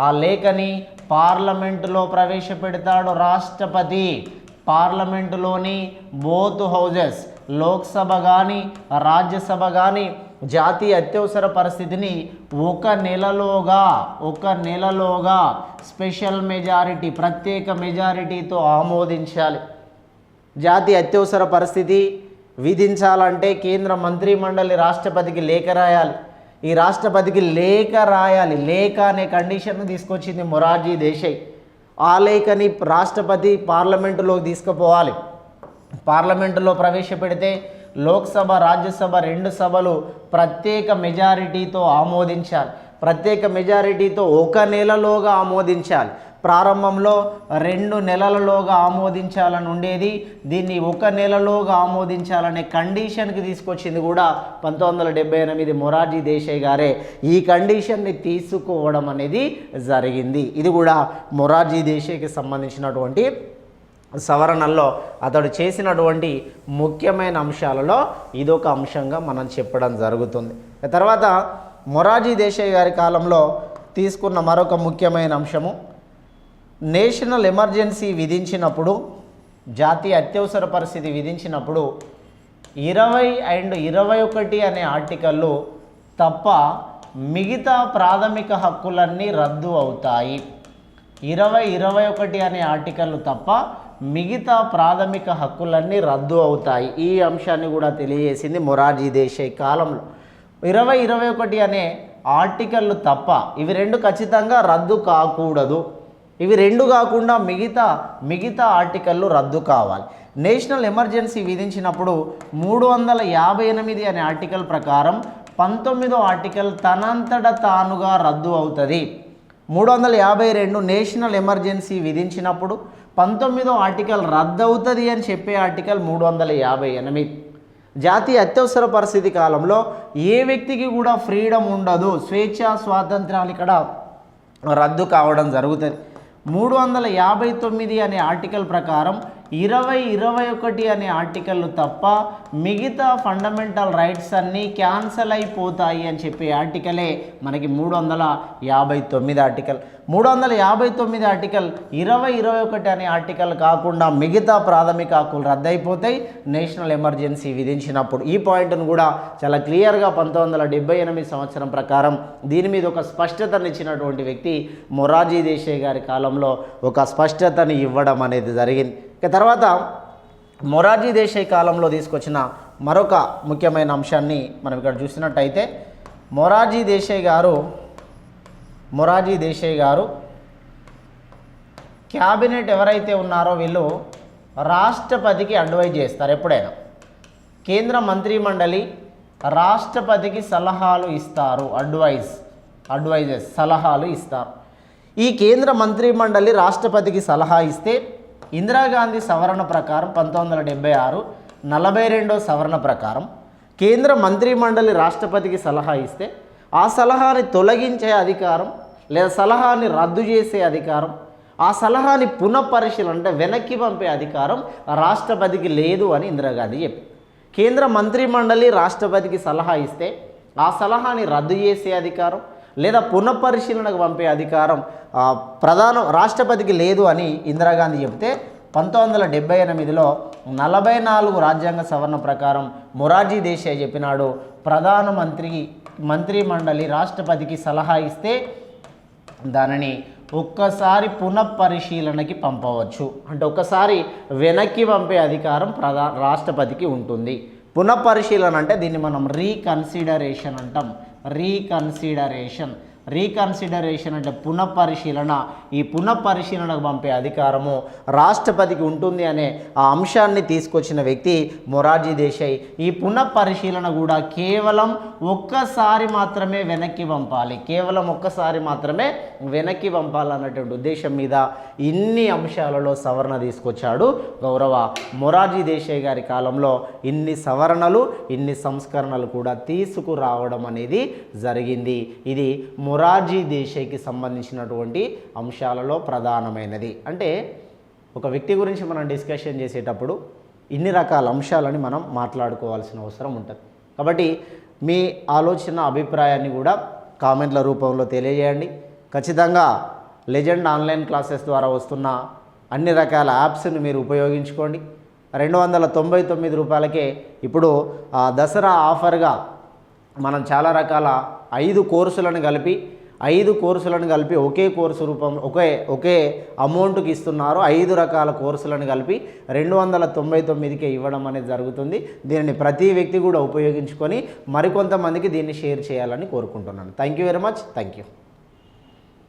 ఆ లేఖని పార్లమెంటులో ప్రవేశపెడతాడు రాష్ట్రపతి. పార్లమెంటులోని బోత్ హౌజెస్, లోక్సభ కానీ రాజ్యసభ కానీ జాతీయ అత్యవసర పరిస్థితిని ఒక నెలలోగా స్పెషల్ మెజారిటీ, ప్రత్యేక మెజారిటీతో ఆమోదించాలి. జాతీయ అత్యవసర పరిస్థితి విధించాలంటే కేంద్ర మంత్రి మండలి రాష్ట్రపతికి లేఖ రాయాలి. ఈ రాష్ట్రపతికి లేఖ అనే కండిషన్ తీసుకొచ్చింది మొరార్జీ దేశాయ్. ఆ లేఖని రాష్ట్రపతి పార్లమెంటులోకి తీసుకుపోవాలి. పార్లమెంటులో ప్రవేశపెడితే లోక్సభ రాజ్యసభ 2 సభలు ప్రత్యేక మెజారిటీతో ఆమోదించాలి. ప్రత్యేక మెజారిటీతో ఒక నెలలోగా ఆమోదించాలి. ప్రారంభంలో 2 నెలలలోగా ఆమోదించాలని ఉండేది. దీన్ని ఒక నెలలోగా ఆమోదించాలనే కండిషన్కి తీసుకొచ్చింది కూడా 1978 మొరార్జీ దేశాయ్ గారే. ఈ కండిషన్ని తీసుకోవడం అనేది జరిగింది. ఇది కూడా మొరార్జీ దేశాయ్కి సంబంధించినటువంటి సవరణల్లో అతడు చేసినటువంటి ముఖ్యమైన అంశాలలో ఇదొక అంశంగా మనం చెప్పడం జరుగుతుంది. తర్వాత మొరార్జీ దేశాయ్ గారి కాలంలో తీసుకున్న మరొక ముఖ్యమైన అంశము, నేషనల్ ఎమర్జెన్సీ విధించినప్పుడు, జాతీయ అత్యవసర పరిస్థితి విధించినప్పుడు 20 అండ్ 21 అనే ఆర్టికల్లు తప్ప మిగతా ప్రాథమిక హక్కులన్నీ రద్దు అవుతాయి. 20, 21 అనే ఆర్టికల్లు తప్ప మిగతా ప్రాథమిక హక్కులన్నీ రద్దు అవుతాయి. ఈ అంశాన్ని కూడా తెలియజేసింది మొరార్జీ దేశాయ్ కాలంలో. 20, 21 అనే ఆర్టికల్లు తప్ప ఇవి 2 ఖచ్చితంగా రద్దు కాకూడదు. ఇవి 2 కాకుండా మిగతా ఆర్టికల్లు రద్దు కావాలి. నేషనల్ ఎమర్జెన్సీ విధించినప్పుడు 358 అనే ఆర్టికల్ ప్రకారం 19వ ఆర్టికల్ తనంతట తానుగా రద్దు అవుతుంది. 352 నేషనల్ ఎమర్జెన్సీ విధించినప్పుడు 19వ ఆర్టికల్ రద్దు అవుతుంది అని చెప్పే ఆర్టికల్ 358. జాతీయ అత్యవసర పరిస్థితి కాలంలో ఏ వ్యక్తికి కూడా ఫ్రీడమ్ ఉండదు, స్వేచ్ఛా స్వాతంత్రాలు ఇక్కడ రద్దు కావడం జరుగుతుంది. 359 అనే ఆర్టికల్ ప్రకారం 20, 21 అనే ఆర్టికల్లు తప్ప మిగతా ఫండమెంటల్ రైట్స్ అన్నీ క్యాన్సల్ అయిపోతాయి అని చెప్పే ఆర్టికలే మనకి 359 ఆర్టికల్. 359 ఆర్టికల్ 20, 21 అనే ఆర్టికల్ కాకుండా మిగతా ప్రాథమిక హక్కులు రద్దయిపోతాయి నేషనల్ ఎమర్జెన్సీ విధించినప్పుడు. ఈ పాయింట్ను కూడా చాలా క్లియర్గా 1978 సంవత్సరం ప్రకారం దీని మీద ఒక స్పష్టతనిచ్చినటువంటి వ్యక్తి మొరార్జీ దేశాయ్ గారి కాలంలో ఒక స్పష్టతని ఇవ్వడం అనేది జరిగింది. తర్వాత మొరార్జీ దేశాయ్ కాలంలో తీసుకొచ్చిన మరొక ముఖ్యమైన అంశాన్ని మనం ఇక్కడ చూసినట్టయితే మొరార్జీ దేశాయ్ గారు క్యాబినెట్ ఎవరైతే ఉన్నారో వీళ్ళు రాష్ట్రపతికి అడ్వైజ్ చేస్తారు. ఎప్పుడైనా కేంద్ర మంత్రి మండలి రాష్ట్రపతికి సలహాలు ఇస్తారు, అడ్వైజెస్ సలహాలు ఇస్తారు. ఈ కేంద్ర మంత్రి మండలి రాష్ట్రపతికి సలహా ఇస్తే ఇందిరాగాంధీ సవరణ ప్రకారం 1976 42వ సవరణ ప్రకారం కేంద్ర మంత్రి మండలి రాష్ట్రపతికి సలహా ఇస్తే ఆ సలహాని తొలగించే అధికారం లేదా సలహాని రద్దు చేసే అధికారం, ఆ సలహాని పునఃపరిశీలన అంటే వెనక్కి పంపే అధికారం రాష్ట్రపతికి లేదు అని ఇందిరాగాంధీ చెప్పి, కేంద్ర మంత్రి మండలి రాష్ట్రపతికి సలహా ఇస్తే ఆ సలహాని రద్దు చేసే అధికారం లేదా పునఃపరిశీలనకు పంపే అధికారం రాష్ట్రపతికి లేదు అని ఇందిరాగాంధీ చెప్తే 1978లో 44 రాజ్యాంగ సవరణ ప్రకారం మొరార్జీ దేశాయ్ చెప్పినాడు మంత్రిమండలి రాష్ట్రపతికి సలహా ఇస్తే దానిని ఒక్కసారి పునఃపరిశీలనకి పంపవచ్చు. అంటే ఒక్కసారి వెనక్కి పంపే అధికారం రాష్ట్రపతికి ఉంటుంది. పునఃపరిశీలన అంటే దీన్ని మనం రీకన్సిడరేషన్ అంటాం. రీకన్సిడరేషన్ అంటే పునఃపరిశీలన. ఈ పునఃపరిశీలనకు పంపే అధికారము రాష్ట్రపతికి ఉంటుంది అనే ఆ అంశాన్ని తీసుకొచ్చిన వ్యక్తి మొరార్జీ దేశాయ్. ఈ పునఃపరిశీలన కూడా కేవలం ఒక్కసారి మాత్రమే వెనక్కి పంపాలి, పంపాలన్నటువంటి ఉద్దేశం మీద ఇన్ని అంశాలలో సవరణ తీసుకొచ్చాడు గౌరవ మొరార్జీ దేశాయ్ గారి కాలంలో. ఇన్ని సవరణలు, ఇన్ని సంస్కరణలు కూడా తీసుకురావడం అనేది జరిగింది. ఇది మొరార్జీ దేశాయ్కి సంబంధించినటువంటి అంశాలలో ప్రధానమైనది. అంటే ఒక వ్యక్తి గురించి మనం డిస్కషన్ చేసేటప్పుడు ఇన్ని రకాల అంశాలని మనం మాట్లాడుకోవాల్సిన అవసరం ఉంటుంది. కాబట్టి మీ ఆలోచన, అభిప్రాయాన్ని కూడా కామెంట్ల రూపంలో తెలియజేయండి. ఖచ్చితంగా లెజెండ్ ఆన్లైన్ క్లాసెస్ ద్వారా వస్తున్న అన్ని రకాల యాప్స్ని మీరు ఉపయోగించుకోండి. 299 రూపాయలకే ఇప్పుడు దసరా ఆఫర్గా మనం చాలా రకాల 5 కోర్సులను కలిపి ఒకే కోర్సు రూపంలో ఒకే అమౌంట్కి ఇస్తున్నారు. 5 రకాల కోర్సులను కలిపి 299కే ఇవ్వడం అనేది జరుగుతుంది. దీనిని ప్రతి వ్యక్తి కూడా ఉపయోగించుకొని మరికొంతమందికి దీన్ని షేర్ చేయాలని కోరుకుంటున్నాను. Thank you very much. Thank you.